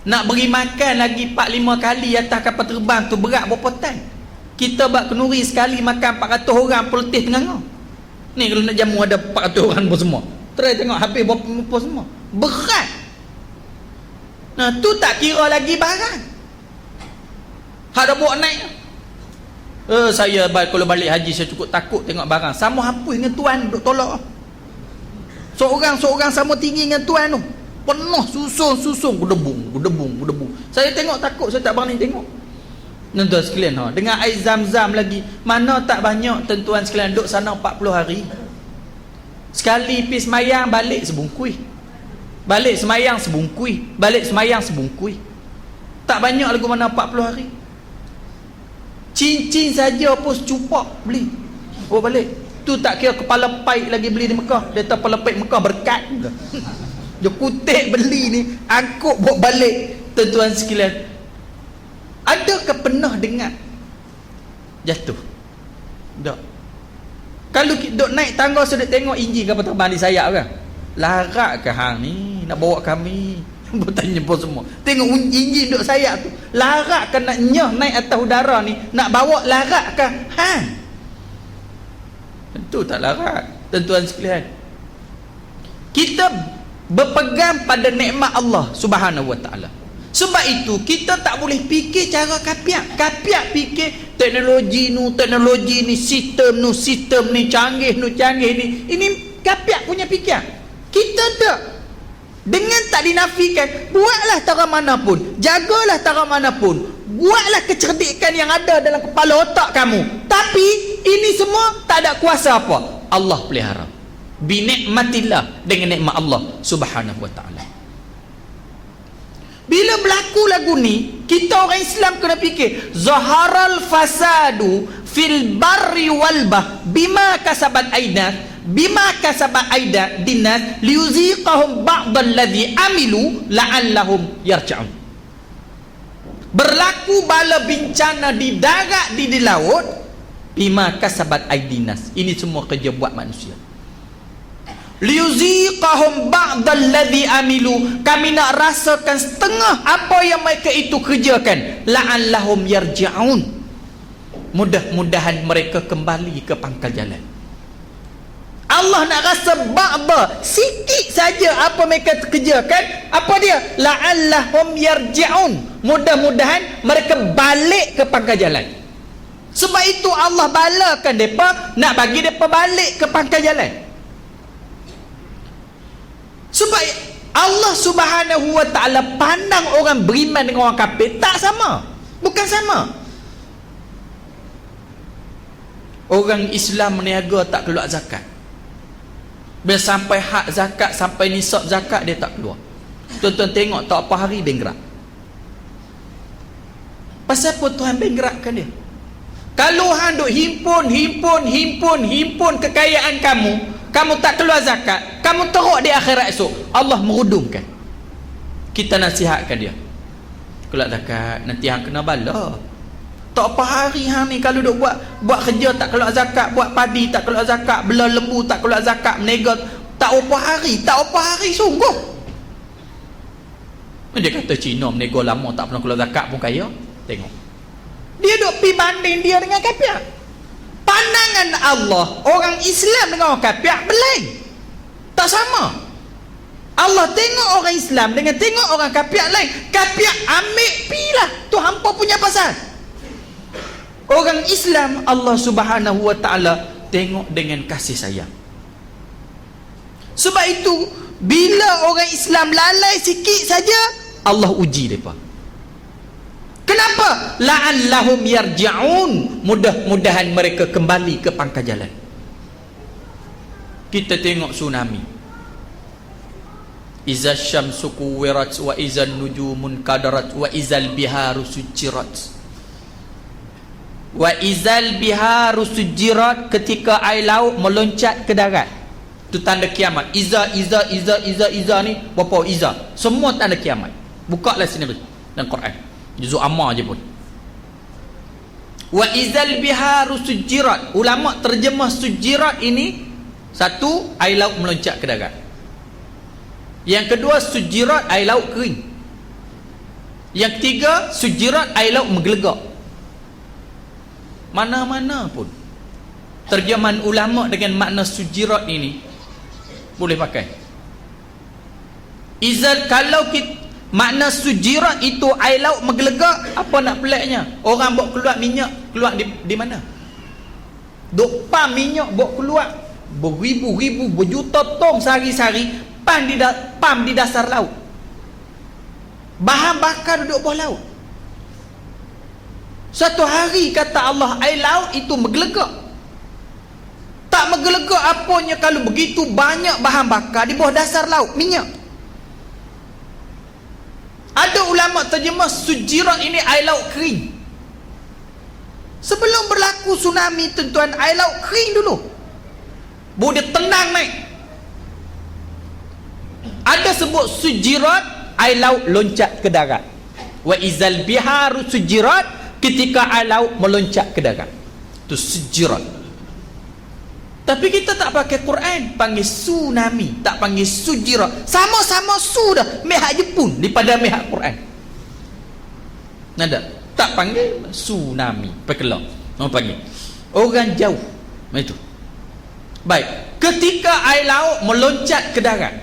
Nak beri makan lagi 4-5 kali atas kapal terbang tu, berat berapa tan? Kita bak kenduri sekali makan 400 orang peletih tengah. Ni kalau nak jamu ada 400 orang pun semua. Try tengok habis berapa semua. Berat. Nah, tu tak kira lagi barang. Hak dah bawa naik. Saya kalau balik haji saya cukup takut tengok barang. Sama hapus dengan tuan duk tolak. Seorang sama tinggi dengan tuan tu. Penuh susun gedebung. Saya tengok takut, saya tak berani tengok. Tuan-tuan sekalian, dengan air zam-zam lagi, mana tak banyak tuan-tuan sekalian duduk sana 40 hari. Sekali pergi semayang balik sebungkui, balik semayang sebungkui. Tak banyak lagu mana 40 hari. Cincin saja pun secupak beli bawa balik. Tu tak kira kepala paik lagi beli di Mekah. Dia tahu kepala paik Mekah berkat. Dia kutik beli ni, angkut bawa balik. Tuan-tuan sekalian, adakah pernah dengar jatuh? Tak. Kalau duk naik tangga sudah tengok enjin kapal terbang di sayap kan, larat ke hang ni nak bawa kami? Bertanya pun semua. Tengok enjin duk sayap tu, larat ke nak nyah naik atas udara ni, nak bawa larat ke hang? Tentu tak larat. Tuan-tuan sekalian, kita berpegang pada nikmat Allah Subhanahu Wa Ta'ala. Sebab itu kita tak boleh fikir cara kapiak. Kapiak fikir teknologi ni, sistem ni canggih ni. Ini kapiak punya fikir. Kita tak. Dengan tak dinafikan, buatlah cara manapun, jagalah cara manapun, buatlah kecerdikan yang ada dalam kepala otak kamu. Tapi ini semua tak ada kuasa apa. Allah pelihara. Binikmatillah, dengan nikmat Allah Subhanahu Wa Ta'ala. Bila berlaku lagu ni, kita orang Islam kena fikir, zaharal fasadu fil barri wal bah bima kasabat aidat dinas liuziqahum ba'dalladzi amilu la'allahum yarja'un. Berlaku bala bencana di darat, di laut, bima kasabat aidinas. Ini semua kerja buat manusia. Liuziqahum ba'dalladzi amilu, kami nak rasakan setengah apa yang mereka itu kerjakan, la'allahum yarji'un, mudah-mudahan mereka kembali ke pangkal jalan. Allah nak rasa ba'da, sikit saja apa mereka kerjakan, apa dia? La'allahum yarji'un, mudah-mudahan mereka balik ke pangkal jalan. Sebab itu Allah balakan mereka, nak bagi mereka balik ke pangkal jalan. Sebab Allah Subhanahu wa ta'ala pandang orang beriman dengan orang kafir tak sama, bukan sama. Orang Islam meniaga tak keluar zakat, bila sampai hak zakat, sampai nisab zakat, dia tak keluar. Tuan-tuan tengok tak apa hari benggerak. Pasal apa Tuhan benggerakkan dia? Kalau hang duk himpun kekayaan kamu tak keluar zakat, kamu teruk di akhirat esok, Allah merudumkan. Kita nasihatkan dia, keluar zakat, nanti hang kena bala. Tak apa hari hang ni kalau duk buat kerja tak keluar zakat, buat padi tak keluar zakat, belah lembu tak keluar zakat, menega tak apa hari sungguh. Dia kata Cina menega lama tak pernah keluar zakat pun kaya. Tengok, dia duk pi banding dia dengan kafir. Pandangan Allah, orang Islam dengan orang kafir belain, tak sama. Allah tengok orang Islam dengan tengok orang kafir lain. Kafir ambil pilah, tu hampa punya pasal. Orang Islam Allah Subhanahu wa ta'ala tengok dengan kasih sayang. Sebab itu bila orang Islam lalai sikit saja, Allah uji mereka. Kenapa? La'allahum yarji'un, mudah-mudahan mereka kembali ke pangkal jalan. Kita tengok tsunami. Iza syamsu kuwirat wa izan nujumun kadarat wa izal biharu sujirat. Wa izal biharu sujirat, ketika air laut meloncat ke darat, itu tanda kiamat. Iza ni berapa iza? Semua tanda kiamat. Bukalah sendiri dalam Quran, juzuk amma je pun. Wa izal biharu sujirat, ulama terjemah sujirat ini, satu, air laut meloncat ke darat. Yang kedua, sujirat, air laut kering. Yang ketiga, sujirat, air laut menggelegak. Mana-mana pun terjemahan ulama dengan makna sujirat ini boleh pakai. Izal, kalau kita makna sujirat itu air laut menggelegak, apa nak peliknya? Orang buat keluar minyak, keluar di mana? Duk pam minyak buat keluar beribu-ribu, berjuta tong sehari-hari, pam di dasar laut. Bahan bakar duduk bawah laut. Satu hari kata Allah, air laut itu menggelegak. Tak menggelegak apanya kalau begitu banyak bahan bakar di bawah dasar laut, minyak. Ada ulama terjemah sujirat ini air laut kering. Sebelum berlaku tsunami, tuan-tuan, air laut kering dulu, baru dia tenang naik. Ada sebut sujirat, air laut loncat ke darat. Wa izal biharu sujirat, ketika air laut meloncat ke darat, itu sujirat. Tapi kita tak pakai Quran, panggil tsunami, tak panggil sujirat. Sama-sama su dah, mehak Jepun daripada mehak Quran. Nada, tak panggil tsunami, pekelak. Orang panggil orang jauh, itu. Baik, ketika air laut meloncat ke darat,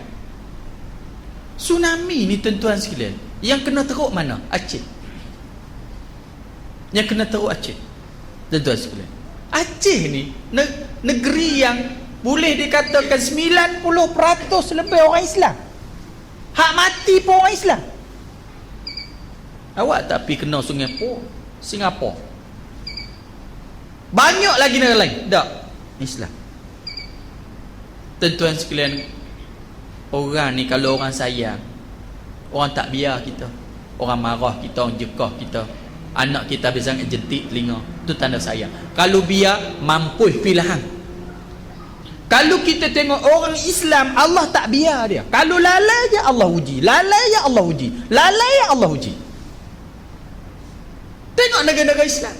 tsunami ni tuan-tuan sekalian, yang kena teruk mana? Aceh. Yang kena teruk Aceh, tuan-tuan sekalian. Aceh ni negeri yang boleh dikatakan 90% lebih orang Islam. Hak mati pun orang Islam. Awak tak pergi kenal Singapura, banyak lagi negara lain tak Islam. Tuan-tuan sekalian, orang ni kalau orang sayang, orang tak biar kita, orang marah kita, orang jekah kita, anak kita biasa jentik telinga, itu tanda sayang. Kalau biar, mampu pilihan. Kalau kita tengok orang Islam, Allah tak biar dia. Kalau lalai je Allah uji, lalai je Allah uji, lalai je Allah uji. Tengok negara-negara Islam.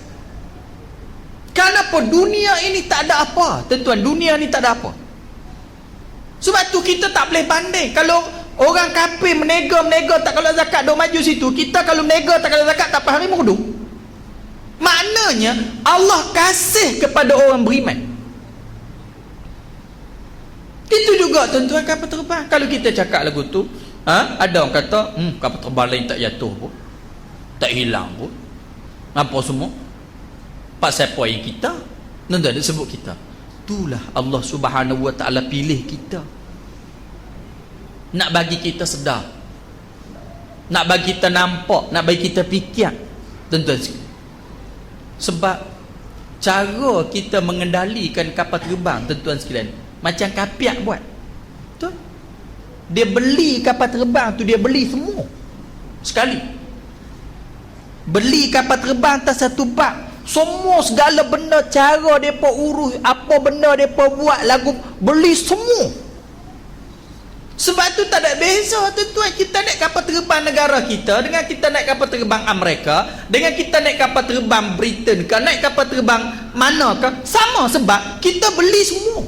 Kenapa dunia ini tak ada apa? Tuan-tuan, dunia ni tak ada apa. Sebab tu kita tak boleh banding. Kalau orang kafir menega tak kalau zakat, duk maju situ. Kita kalau menega tak kalau zakat, tak apa hari mengudung. Maknanya Allah kasih kepada orang beriman. juga tuan-tuan kapal terbang. Kalau kita cakap lagu tu, ada orang kata, kapal terbang lain tak jatuh pun, tak hilang pun, apa semua. Pak siapa yang kita? Tuan-tuan dia sebut kita. Itulah Allah Subhanahu Wa Taala pilih kita. Nak bagi kita sedar, nak bagi kita nampak, nak bagi kita fikir, tuan-tuan. Sebab cara kita mengendalikan kapal terbang, tuan-tuan sekalian, macam kapiak buat. Betul? Dia beli kapal terbang tu, dia beli semua sekali. Beli kapal terbang atas satu bab, semua segala benda, cara depa urus, apa benda depa buat, lagu, beli semua. Sebab tu tak ada beza tuan-tuan, kita naik kapal terbang negara kita dengan kita naik kapal terbang Amerika, dengan kita naik kapal terbang Britain ke, naik kapal terbang mana ke, sama, sebab kita beli semua.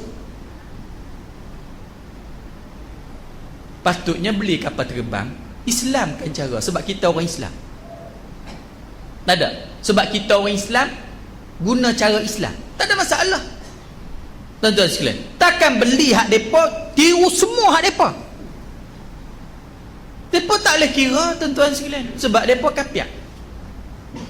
Patutnya beli kapal terbang Islam kan cara, sebab kita orang Islam. Tak ada, sebab kita orang Islam guna cara Islam, tak ada masalah. Tuan-tuan sekalian, takkan beli hak depa, tiru semua hak depa. Depa tak boleh kira tuan-tuan sekalian, sebab depa kafir.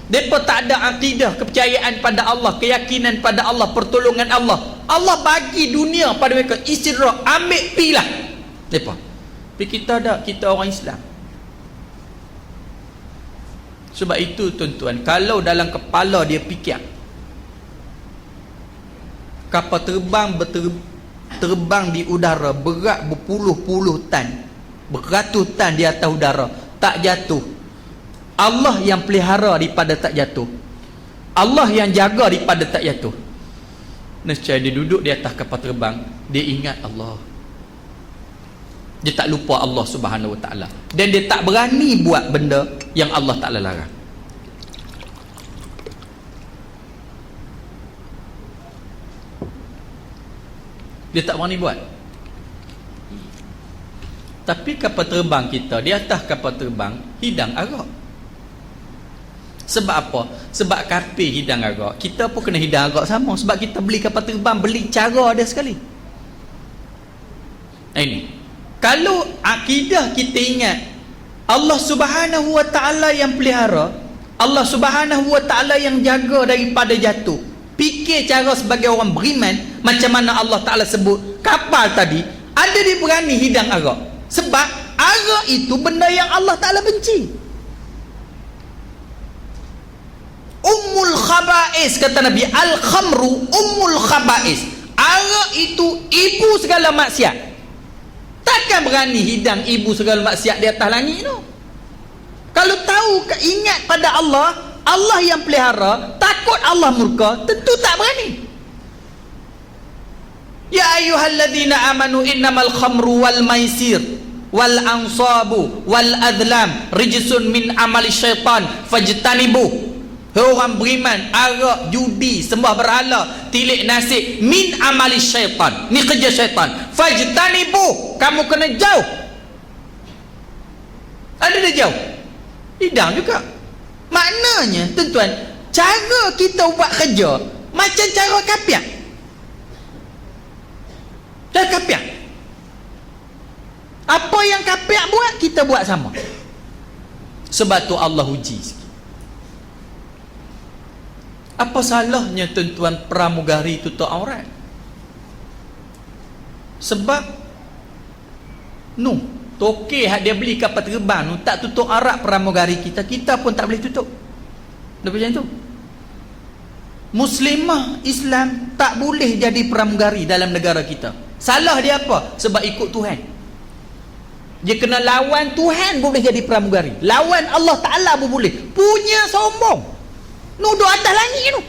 Depa tak ada akidah, kepercayaan pada Allah, keyakinan pada Allah, pertolongan Allah. Allah bagi dunia pada mereka, istirahat, ambil pilah depa. Tapi kita ada, kita orang Islam. Sebab itu tuan-tuan, kalau dalam kepala dia fikir kapal terbang terbang di udara berat berpuluh-puluh tan, beratus tan di atas udara, tak jatuh. Allah yang pelihara daripada tak jatuh, Allah yang jaga daripada tak jatuh. Nescaya dia duduk di atas kapal terbang, dia ingat Allah, dia tak lupa Allah Subhanahu Wa Taala, dan dia tak berani buat benda yang Allah Taala larang. Dia tak berani buat. Tapi kapal terbang kita, di atas kapal terbang hidang arak. Sebab apa? Sebab kapal hidang arak, kita pun kena hidang arak sama. Sebab kita beli kapal terbang, beli cara dia sekali. Ini, kalau akidah kita ingat Allah Subhanahu Wa Taala yang pelihara, Allah Subhanahu Wa Taala yang jaga daripada jatuh, fikir cara sebagai orang beriman, macam mana Allah Ta'ala sebut kapal tadi, ada dia berani hidang arak. Sebab arak itu benda yang Allah Ta'ala benci. Ummul khaba'is, kata Nabi, al-khamru ummul khaba'is. Arak itu ibu segala maksiat. Takkan berani hidang ibu segala maksiat di atas langit tu. Kalau tahu, ingat pada Allah, Allah yang pelihara, takut Allah murka, tentu tak berani. Ya ayyuhalladzina amanu innamal khamru wal maisir wal ansabu wal adlam rijsun min amali syaitan fajtanibu. Hai orang beriman, arak, judi, sembah berhala, tilik nasib, min amali syaitan, ni kerja syaitan, fajtanibu, kamu kena jauh. Ada dia jauh, hidang juga. Maknanya tuan-tuan, cara kita buat kerja macam cara kapiak. Cara kapiak, apa yang kapiak buat, kita buat sama. Sebab tu Allah uji sikit. Apa salahnya tuan-tuan pramugari tutup aurat? Sebab tokey hak dia beli kapal terbang tu tak tutup aurat pramugari kita, kita pun tak boleh tutup. Dah macam tu. Muslimah Islam tak boleh jadi pramugari dalam negara kita. Salah dia apa? Sebab ikut Tuhan. Dia kena lawan Tuhan boleh jadi pramugari. Lawan Allah Ta'ala pun boleh. Punya sombong, nuduh atas langit tu.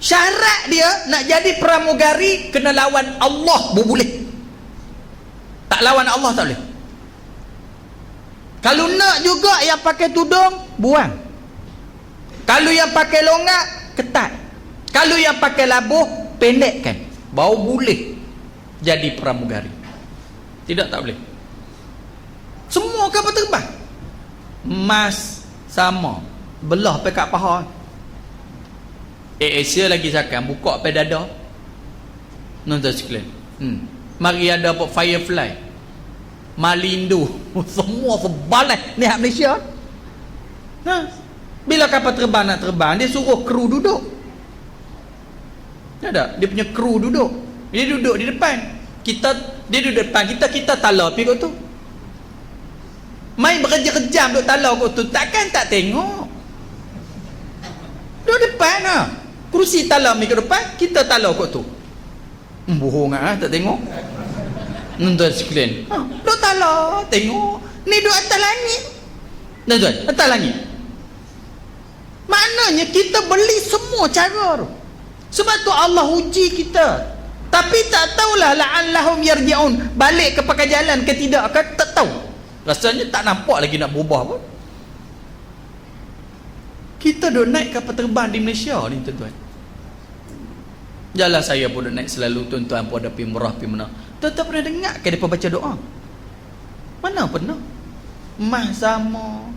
Syarat dia nak jadi pramugari kena lawan Allah pun boleh. Tak lawan Allah tak boleh. Kalau nak juga yang pakai tudung, buang. Kalau yang pakai longak, ketat. Kalau yang pakai labuh, pendekkan. Baru boleh jadi pramugari. Tidak, tak boleh. Semua kapal terbang emas sama, belah pekat paha. Asia lagi sakan buka pada dada. Nonton sekalian, Mari ada apa Firefly, Malindo, semua sebalai ni hak Malaysia. Bila kapal terbang nak terbang, dia suruh kru duduk. Ada, dia punya kru duduk. Dia duduk di depan. Dia duduk depan kita tala pergi kot tu. Main berkejam-kejam duduk tala kot tu, takkan tak tengok. Duduk depan lah. Kerusi tala pergi ke depan, kita tala kot tu. Bohong tak tengok. Tuan sekalian, duduk tala, tengok. Ni duduk atas langit. Tuan, atas langit. Maknanya kita beli semua cara tu. Sebab tu Allah uji kita. Tapi tak tahulah la'allahum yarji'un, balik ke pakai jalan ke tidak ke, tak tahu. Rasanya tak nampak lagi nak berubah pun. Kita duk naik kapal terbang di Malaysia ni tuan-tuan. Jalan saya pun duk naik selalu, tuan-tuan pun ada pergi Merah, pergi mana. Tuan-tuan pernah dengar ke mereka baca doa? Mana pernah? Mah sama,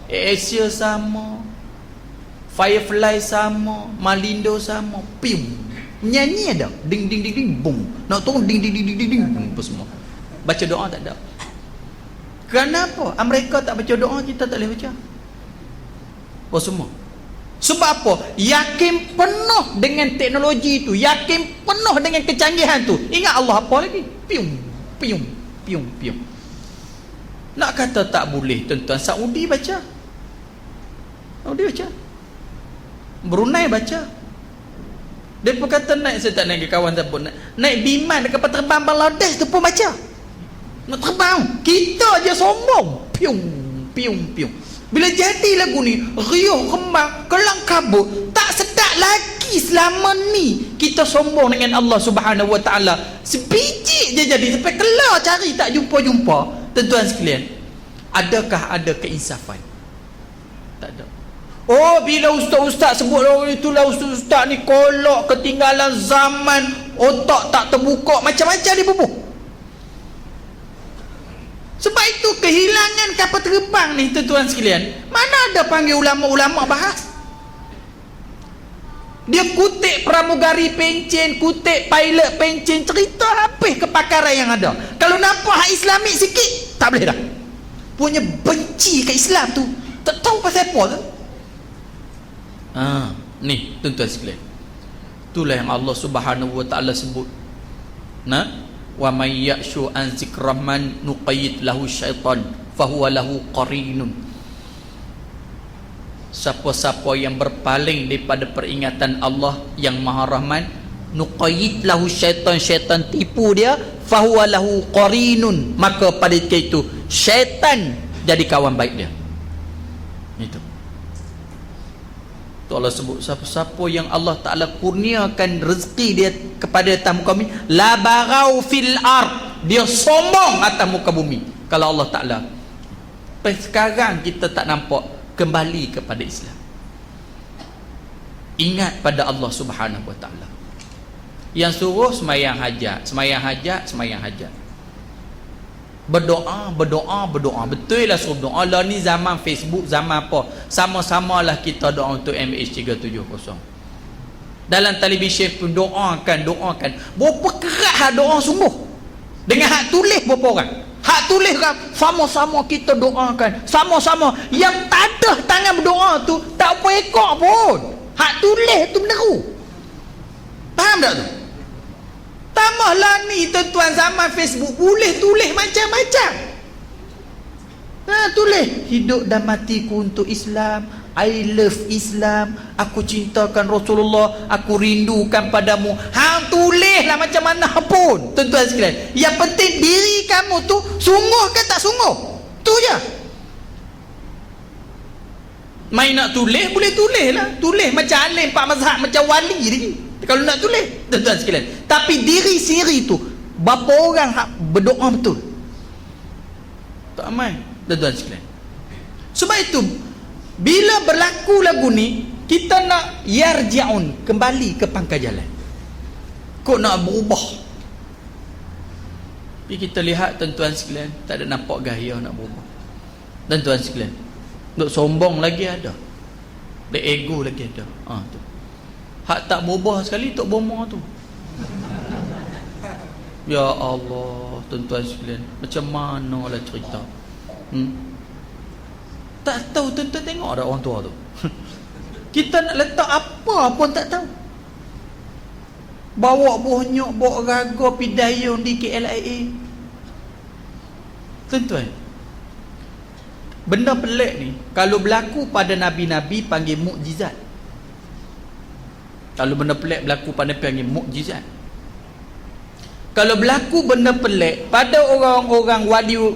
Asia sama, Firefly sama, Malindo sama, pium. Nyanyi ada, ding ding ding ding, boom. Nak turun ding ding ding ding ding, apa semua. Baca doa tak ada. Kenapa? Amerika tak baca doa, kita tak boleh baca. Oh semua. Sebab apa? Yakin penuh dengan teknologi itu, yakin penuh dengan kecanggihan tu. Ingat Allah apa lagi? Pium, pium, pium, pium. Nak kata tak boleh, tuan-tuan, Saudi baca. Saudi baca. Brunei baca. Dia pun kata naik, saya tak naik ke kawan tak pun naik biman dekat kapal terbang Bangladesh tu pun baca. Nak terbang, kita je sombong. Pium, pium, pium. Bila jadi lagu ni, riuh kembang, kelang kabut, tak sedap lagi selama ni kita sombong dengan Allah Subhanahu Wa Taala. Sebiji je jadi, sampai kelar cari tak jumpa-jumpa. Tuan-tuan sekalian, adakah ada keinsafan? Tak ada. Oh, bila ustaz-ustaz sebut, oh itulah ustaz-ustaz ni kolok, ketinggalan zaman, otak tak terbuka, macam-macam dia bubuh. Sebab itu kehilangan kapal terbang ni tuan-tuan sekalian, mana ada panggil ulama-ulama bahas. Dia kutip pramugari pencen, kutip pilot pencen, cerita habis kepakaran yang ada. Kalau nampak hak Islamik sikit, tak boleh dah. Punya benci ke Islam tu, tak tahu pasal apa tu. Ni tuan-tuan sekalian, itulah yang Allah Subhanahu Wa Taala sebut. Wa may ya'shu an zikrahman nuqayyid lahu syaitan fahuwa lahu qarinun. Siapa-siapa yang berpaling daripada peringatan Allah yang Maha Rahman, nuqayyid lahu syaitan, syaitan tipu dia, fahuwa lahu qarinun, maka pada ketika itu syaitan jadi kawan baik dia. Itu Allah sebut, siapa-siapa yang Allah Ta'ala kurniakan rezeki dia kepada atas muka bumi, la barau fil ard, dia sombong atas muka bumi. Kalau Allah Ta'ala, sekarang kita tak nampak kembali kepada Islam. Ingat pada Allah Subhanahu Wa Ta'ala yang suruh semayang hajat, semayang hajat, semayang hajat, berdoa, berdoa, berdoa. Betul lah suruh doa lah. Ni zaman Facebook, zaman apa, sama-samalah kita doa untuk MH370. Dalam televisyen pun doakan, doakan. Berapa kerat hak doa sungguh. Dengan hak tulis berapa orang. Hak tulis kan, sama-sama kita doakan, sama-sama. Yang tak ada tangan berdoa tu tak apa ekor pun. Hak tulis tu meneru. Faham tak tu? Tambahlah ni tuan-tuan, zaman Facebook boleh tulis macam-macam. Tulis hidup dan matiku untuk Islam, I love Islam, aku cintakan Rasulullah, aku rindukan padamu. Hang tulislah macam mana pun tuan-tuan sekalian. Yang penting diri kamu tu sungguh ke tak sungguh, tu je. Main nak tulis, boleh tulis lah. Tulis macam alim pak mazhab, macam wali lagi kalau nak tulis tuan-tuan sekalian. Tapi diri sendiri tu, berapa orang hak berdoa betul? Tak ramai tuan-tuan sekalian. Sebab itu bila berlaku lagu ni, kita nak yarji'un, kembali ke pangkal jalan. Kok nak berubah? Tapi kita lihat tuan-tuan sekalian, tak ada nampak gaya nak berubah. Tuan-tuan sekalian, duk sombong lagi ada, duk ego lagi ada. Tu hak tak berubah sekali Tok Bomor tu. Ya Allah, tuan-tuan sekalian, macam mana lah cerita? Tak tahu, tuan-tuan tengok ada orang tua tu. Kita nak letak apa pun tak tahu. Bawa bonyok, bawa raga, pidayun di KLIA. Tuan-tuan, benda pelik ni kalau berlaku pada nabi-nabi panggil mukjizat. Kalau benda pelik berlaku pada panggil mukjizat. Kalau berlaku benda pelik pada orang-orang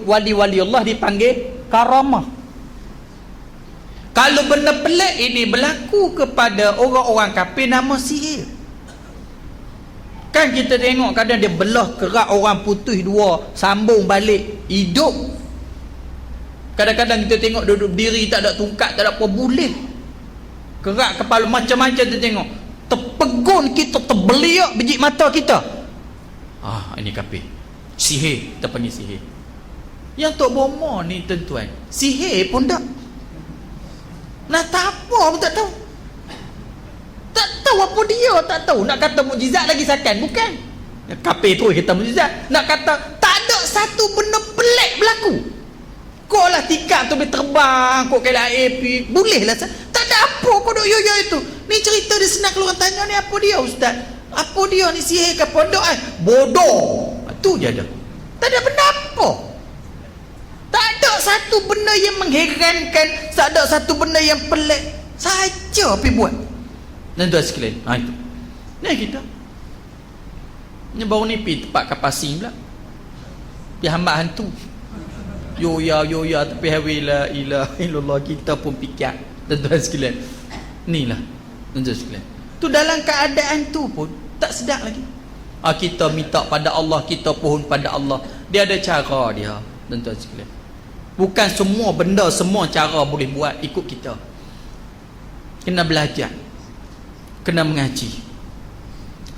wali Allah dipanggil karamah. Kalau benda pelik ini berlaku kepada orang-orang kafir, nama sihir. Kan kita tengok kadang dia belah kerak orang putus dua, sambung balik hidup. Kadang-kadang kita tengok duduk berdiri tak ada tungkat, tak ada apa, boleh kerak kepala macam-macam. Kita tengok terpegun kita, terbeliak biji mata kita. Ini kafir, sihir, kita panggil sihir. Yang Tok Bomo ni tuan-tuan, sihir pun tak. Nak tak apa pun tak tahu. Tak tahu apa dia, tak tahu. Nak kata mukjizat lagi sakan, bukan. Kafir tu kita mukjizat. Nak kata tak ada satu benda pelik berlaku. Kau lah tikar tu boleh terbang, kau kena air, boleh lah. Tak ada apa kau duk yo-yo itu. Ni cerita dia senang, kalau orang tanya ni apa dia ustaz? Apa dia ni, sihir ke pondok bodoh. Tu je ada. Tak ada benda apa. Tak ada satu benda yang mengherankan, tak ada satu benda yang pelik. Saja pergi buat. Dan tuan sekalian, itu. Ni kita. Ni baru ni pergi tempat kapasing pula. Pergi hamba hantu. Yo ya tapi la ilaha illallah, kita pun fikir. Dan tuan sekalian. Inilah tuan sekalian. Tu dalam keadaan tu pun tak sedap lagi. Kita minta pada Allah, kita pohon pada Allah. Dia ada cara dia, tuan-tuan sekalian. Bukan semua benda, semua cara boleh buat ikut kita. Kena belajar, kena mengaji.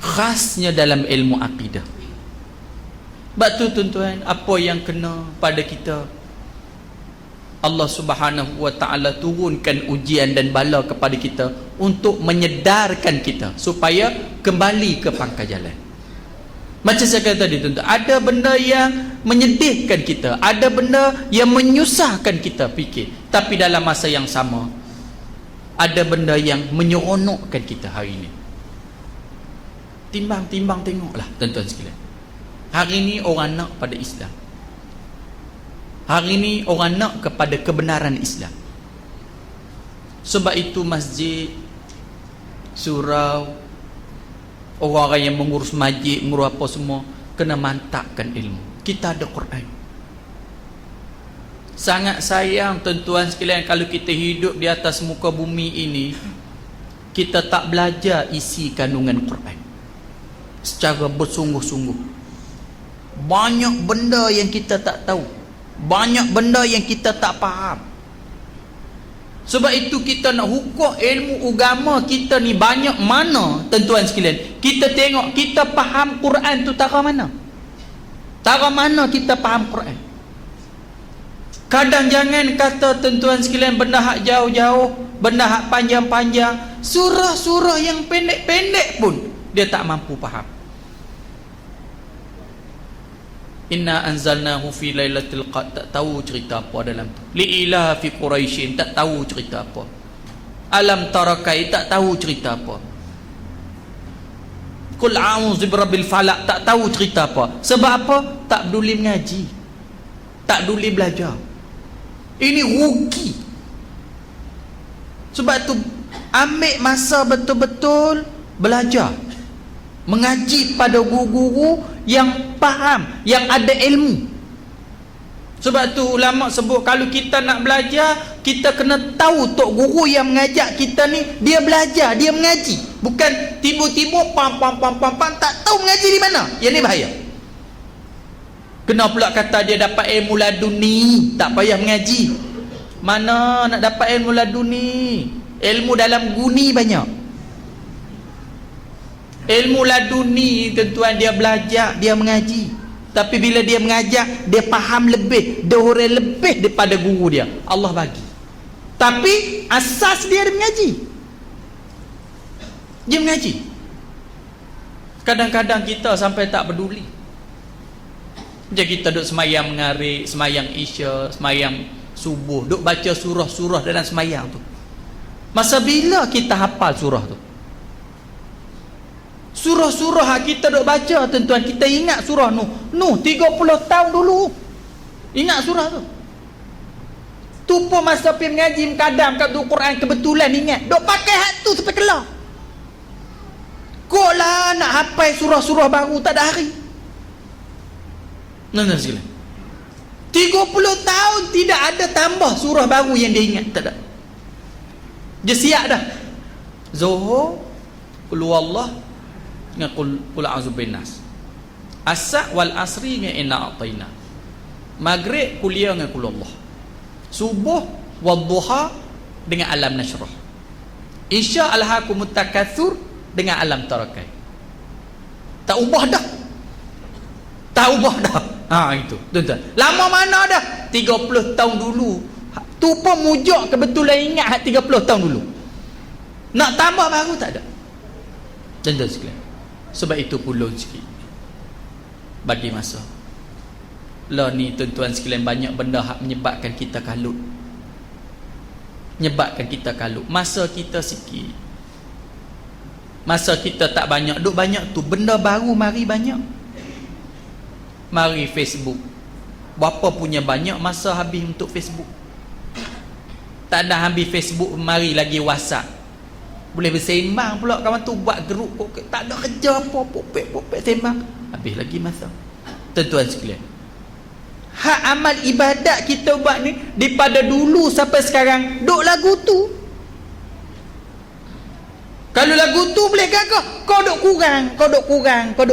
Khasnya dalam ilmu akidah. Sebab tu tuan-tuan, apa yang kena pada kita, Allah Subhanahu wa ta'ala turunkan ujian dan bala kepada kita untuk menyedarkan kita supaya kembali ke pangkal jalan. Macam saya kata tadi tuan-tuan, ada benda yang menyedihkan kita, ada benda yang menyusahkan kita fikir, tapi dalam masa yang sama ada benda yang menyeronokkan kita hari ini. Timbang-timbang tengoklah tuan-tuan sekalian. Hari ini orang nak pada Islam. Hari ini orang nak kepada kebenaran Islam. Sebab itu masjid, surau, orang-orang yang mengurus masjid, mengurus apa semua, kena mantapkan ilmu. Kita ada Quran. Sangat sayang tuan-tuan sekalian kalau kita hidup di atas muka bumi ini, kita tak belajar isi kandungan Quran secara bersungguh-sungguh. Banyak benda yang kita tak tahu, banyak benda yang kita tak faham. Sebab itu kita nak hukum ilmu agama kita ni banyak mana tuan-tuan sekalian. Kita tengok kita faham Quran tu tara mana. Tara mana kita faham Quran. Kadang jangan kata tuan-tuan sekalian benda hak jauh-jauh, benda hak panjang-panjang, surah-surah yang pendek-pendek pun dia tak mampu faham. Inna anzalnahu fi lailatul qadr, tak tahu cerita apa dalam tu. Li'ilah fi Quraisyin, tak tahu cerita apa. Alam tarakai, tak tahu cerita apa. Qul a'udzu birabbil falaq, tak tahu cerita apa. Sebab apa? Tak peduli mengaji, tak peduli belajar. Ini rugi. Sebab tu ambil masa betul-betul belajar, mengaji pada guru-guru yang faham, yang ada ilmu. Sebab tu ulama sebut kalau kita nak belajar, kita kena tahu tok guru yang mengajak kita ni dia belajar, dia mengaji. Bukan tiba-tiba pam tak tahu mengaji di mana. Yang ni bahaya. Kena pula kata dia dapat ilmu laduni, tak payah mengaji. Mana nak dapat ilmu laduni? Ilmu dalam guni banyak. Ilmu laduni tuan-tuan, dia belajar, dia mengaji. Tapi bila dia mengajar, dia faham lebih, dia huraikan lebih daripada guru dia. Allah bagi. Tapi asas dia mengaji. Dia mengaji. Kadang-kadang kita sampai tak peduli. Macam kita duk semayang mengarik, semayang isya, semayang subuh, duk baca surah-surah dalam semayang tu. Masa bila kita hafal surah tu? Surah-surah kita duk baca, tuan-tuan, kita ingat surah Nuh 30 tahun dulu. Ingat surah tu. Tu pun masa pergi mengaji mengkadam kat Quran kebetulan ingat. Duk pakai hak tu sampai kelar. Kok lah nak hafal surah-surah baru tak ada hari. Nah sekalian. 30 tahun tidak ada tambah surah baru yang dia ingat, tak ada. Dia siap dah. Zuhur, qul huwallah dengan qul a'udzu binnas. Asar wal asri dengan inna a'taina. Maghrib kuliah dengan qul Allah. Subuh wadduha dengan alam nashrah. Isya alhaakumut takatsur dengan alam tarakai. Tak ubah dah. Tak ubah dah. Itu tuan-tuan. Lama mana dah? 30 tahun dulu. Tu pun mujuk kebetulan ingat 30 tahun dulu. Nak tambah baru tak ada. Tuan-tuan sekalian. Sebab itu pulun sikit bagi masa. Lah ni tuan-tuan sekalian, banyak benda hak menyebabkan kita kalut. Menyebabkan kita kalut. Masa kita sikit. Masa kita tak banyak. Duk banyak tu benda baru mari banyak. Mari Facebook. Berapa punya banyak masa habis untuk Facebook. Tak ada habis Facebook, mari lagi WhatsApp. Boleh bersembang pula kawan tu, buat grup. Tak ada kerja apa, popek sembang. Habis lagi masa. Tuan-tuan sekalian, hak amal ibadat kita buat ni daripada dulu sampai sekarang duk lagu tu. Kalau lagu tu boleh gagah, kau duk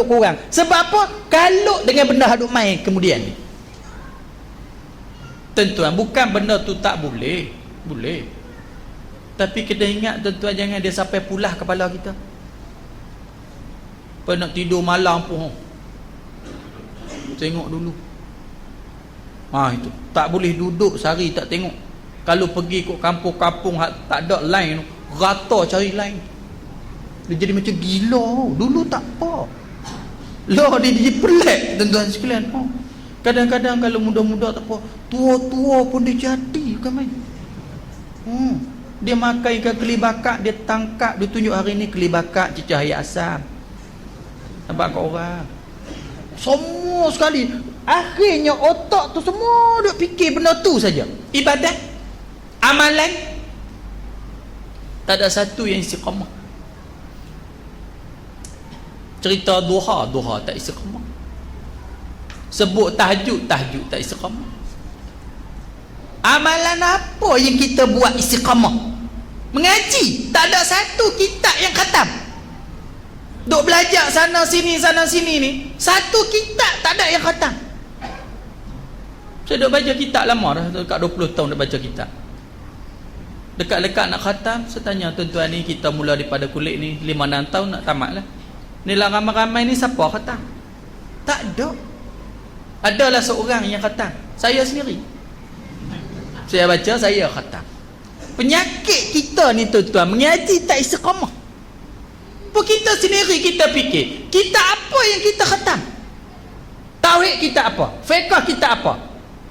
kurang. Sebab apa? Kalau dengan benda hak duk main kemudian ni. Tuan-tuan, bukan benda tu tak boleh. Boleh. Tapi kena ingat tuan-tuan, jangan dia sampai pulah kepala kita. Apa nak tidur malam pun tengok dulu. Itu tak boleh duduk sehari tak tengok. Kalau pergi ke kampung-kampung tak ada line, rata cari line. Dia jadi macam gila. Dulu tak apa. Lah dia jadi pelik tuan-tuan sekalian. Kadang-kadang kalau muda-muda tak apa, tua-tua pun dia jadi, bukan main. Dia makan ikan keli bakar, dia tangkap, dia tunjuk hari ni keli bakar cicah ayat asam. Nampak kat orang. Semua sekali. Akhirnya otak tu semua duk fikir benda tu saja. Ibadat, amalan, tak ada satu yang istiqamah. Cerita duha tak istiqamah. Sebut tahajud tak istiqamah. Amalan apa yang kita buat istiqamah? Mengaji, tak ada satu kitab yang khatam. Duk belajar sana sini ni, satu kitab tak ada yang khatam. Saya duk baca kitab lama dah, dekat 20 tahun dah baca kitab. Dekat-dekat nak khatam, saya tanya tuan-tuan ni, kita mula daripada kulit ni 5-6 tahun nak tamat lah. Ni lah ramai-ramai ni siapa khatam? Tak ada. Adalah seorang yang khatam, saya sendiri. Saya baca, saya khatam. Penyakit kita ni tuan-tuan, mengaji tak istiqamah. Apa kita sendiri kita fikir, kita apa yang kita khatam? Tauhid kita apa? Fiqh kita apa?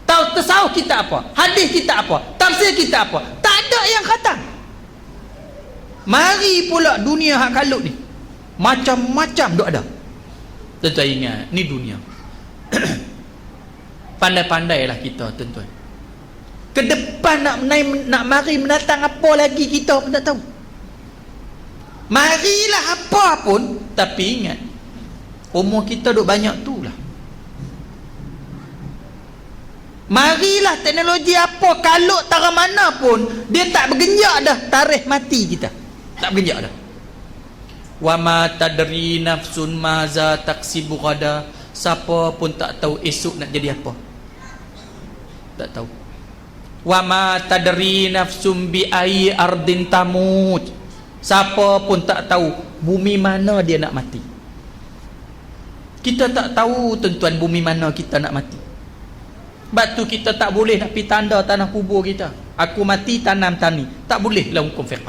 Tasawuf kita apa? Hadis kita apa? Tafsir kita apa? Tak ada yang khatam. Mari pula dunia hak kalut ni, macam-macam duk ada. Tuan-tuan ingat, ni dunia. Pandai-pandailah kita tuan-tuan. Ke depan nak mari mendatang apa lagi kita pun tak tahu. Marilah apa pun, tapi ingat umur kita duk banyak tu lah. Marilah teknologi apa, kalau tara mana pun dia tak bergenjak dah tarikh mati kita. Tak bergenjak dah. Wa ma tadri nafsun maza taksibu ghada. Siapa pun tak tahu esok nak jadi apa. Tak tahu. Wa ma tadri nafsum bi ai ardin tamut. Siapa pun tak tahu bumi mana dia nak mati. Kita tak tahu tuan-tuan bumi mana kita nak mati. Sebab tu kita tak boleh nak pergi tanda tanah kubur kita. Aku mati tanam tani. Tak boleh dalam hukum fiqh.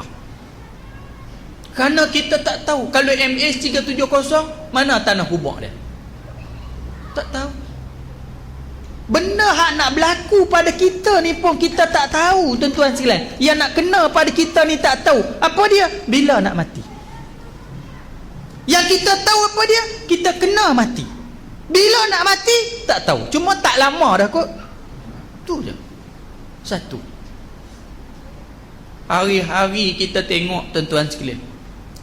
Kerana kita tak tahu. Kalau MS 370, mana tanah kubur dia? Tak tahu. Benda hak nak berlaku pada kita ni pun kita tak tahu, tuan-tuan sekalian. Yang nak kena pada kita ni tak tahu. Apa dia? Bila nak mati. Yang kita tahu apa dia? Kita kena mati. Bila nak mati? Tak tahu. Cuma tak lama dah kot. Tu je. Satu. Hari-hari kita tengok, tuan-tuan sekalian,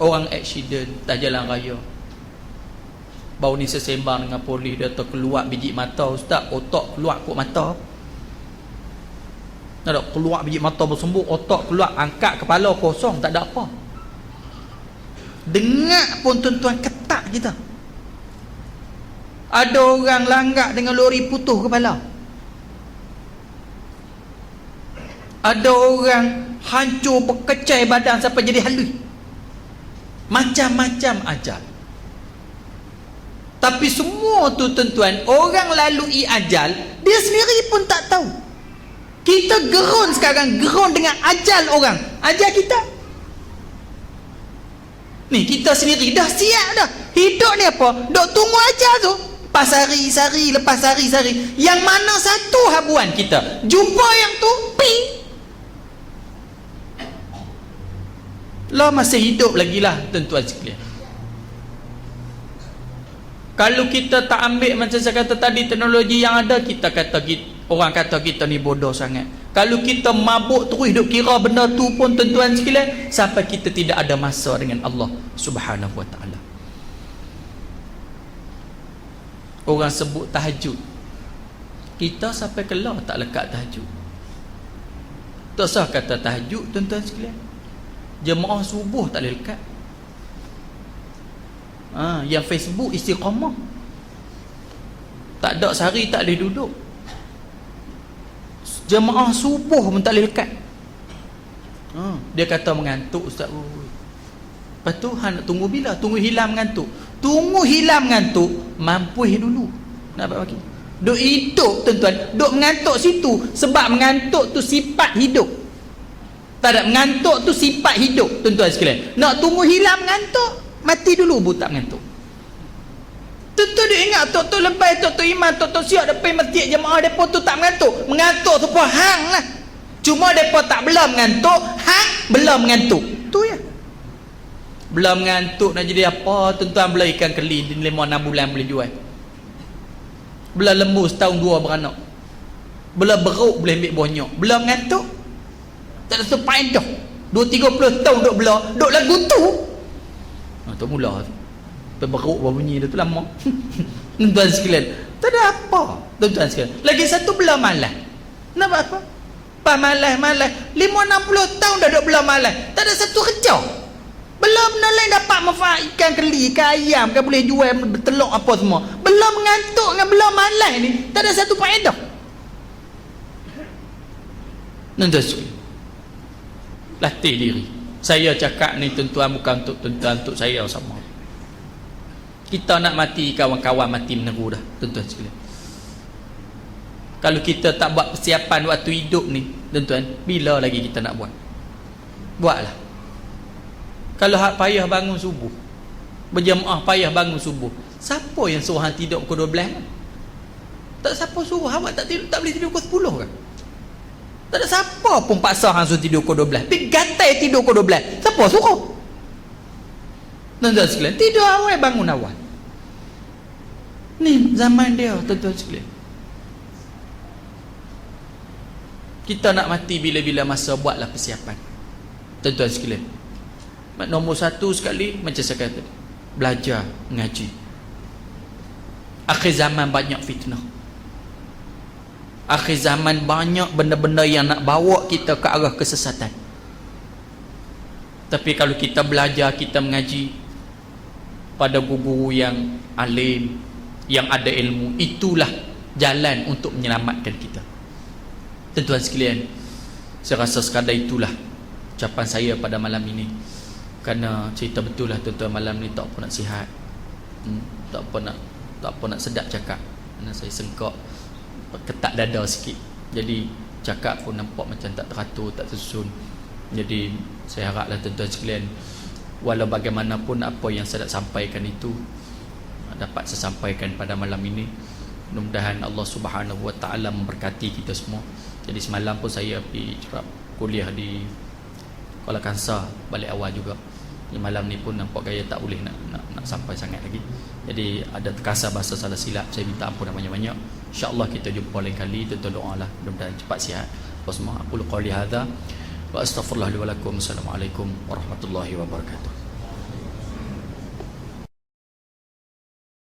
orang accident tak jalan raya. Baru ni saya sembang dengan polis, dia terkeluar biji mata. Ustaz, otak keluar kot mata. Ada keluar biji mata bersembur, otak keluar, angkat kepala kosong, tak ada apa. Dengar pun tuan-tuan ketak kita. Ada orang langgak dengan lori putus kepala. Ada orang hancur berkecai badan sampai jadi halus. Macam-macam ajal. Tapi semua tu tuan-tuan, orang lalui ajal, dia sendiri pun tak tahu. Kita gerun sekarang, gerun dengan ajal orang. Ajal kita ni, kita sendiri dah siap dah. Hidup ni apa? Dok tunggu ajal tu. Lepas hari-hari, lepas hari-hari. Yang mana satu habuan kita? Jumpa yang tu, pi. Lah masih hidup lagi lah, tuan-tuan sekalian. Kalau kita tak ambil macam saya kata tadi, teknologi yang ada, kita kata orang kata kita ni bodoh sangat. Kalau kita mabuk terus hidup kira benda tu pun, tuan-tuan sekalian, sampai kita tidak ada masa dengan Allah Subhanahu wa ta'ala. Orang sebut tahajud, kita sampai kelar tak lekat tahajud. Tak sah kata tahajud, tuan-tuan sekalian. Jemaah subuh tak boleh lekat. Yang Facebook istiqamah, tak ada sehari tak boleh duduk. Jemaah subuh pun tak boleh lekat. Dia kata mengantuk, ustaz. Lepas tu nak tunggu bila? Tunggu hilang mengantuk. Tunggu hilang mengantuk, mampuih dulu nak buat bagi. Duk hidup, tuan-tuan, duk mengantuk situ. Sebab mengantuk tu sifat hidup. Tak ada, mengantuk tu sifat hidup, tuan-tuan sekalian. Nak tunggu hilang mengantuk, mati dulu bu tak mengantuk. Tentu dia ingat tok-tok lebay, tok-tok iman, tok-tok siap depan masjid jemaah depa tu tak mengantuk. Mengantuk tu pun hang lah. Cuma depa tak belum mengantuk, hang belum mengantuk. Tu ya. Belum mengantuk nak jadi apa? Tuan-tuan, bela ikan keli 5-6 bulan boleh jual. Bela lembu setahun 2 beranak. Bela beruk boleh ambil bonyok. Belum mengantuk, tak ada faedah. 2-30 tahun duk bela, duk lagu tu. Tu mula tu. Beruk bunyi dia tu lama. Tuan-tuan sekalian, tak ada apa, tuan-tuan sekalian. Lagi satu bela malas. Nak buat apa? Pas malas 50-60 tahun dah duk bela malas. Tak ada satu kerja. Belum benda lain dapat manfaat, ikan keli, ikan ayam kan boleh jual bertelur apa semua. Belum mengantuk dengan belum malas ni, tak ada satu faedah. Tuan-tuan sekalian, latih diri. Saya cakap ni tuan-tuan bukan untuk tuan-tuan, untuk saya sama. Kita nak mati, kawan-kawan mati meneru dah, tuan-tuan sekalian. Kalau kita tak buat persiapan waktu hidup ni, tuan-tuan, bila lagi kita nak buat? Buatlah. Kalau hak payah bangun subuh, berjemaah payah bangun subuh, siapa yang suruh hang tidur pukul 12? Tak siapa suruh. Awak tak tidur, tak boleh tidur pukul 10 kan? Tak ada siapa pun paksa hang suruh tidur pukul 12. Tapi gatai tidur pukul 12, siapa suruh? Tuan-tuan sekalian, tidur awal, bangun awal. Ni zaman dia, tuan-tuan sekalian. Kita nak mati bila-bila masa, buatlah persiapan, tuan-tuan sekalian. Nombor satu sekali, macam saya kata, belajar mengaji. Akhir zaman banyak fitnah. Akhir zaman banyak benda-benda yang nak bawa kita ke arah kesesatan. Tapi kalau kita belajar, kita mengaji pada guru yang alim, yang ada ilmu, itulah jalan untuk menyelamatkan kita. Tuan-tuan sekalian, saya rasa sekadar itulah ucapan saya pada malam ini. Kerana cerita betul lah tuan-tuan, malam ni tak apa nak sihat, tak apa nak sedap cakap. Kerana saya sengkak, ketak dada sikit, jadi cakap pun nampak macam tak teratur, tak tersusun. Jadi saya haraplah tuan-tuan sekalian, walau bagaimanapun apa yang saya nak sampaikan itu dapat saya sampaikan pada malam ini. Mudah-mudahan Allah Subhanahu Wa Taala memberkati kita semua. Jadi semalam pun saya pergi kuliah di Kuala Kangsar balik awal juga. Jadi malam ni pun nampak gaya tak boleh nak sampai sangat lagi. Jadi ada terkasar bahasa salah silap, saya minta ampun banyak-banyak. InsyaAllah kita jumpa lain kali. Tuan-tuan doalah mudah-mudahan cepat sihat. Wasma aqulu qawli hadza wa astaghfirullah li wa lakum. Assalamualaikum warahmatullahi wabarakatuh.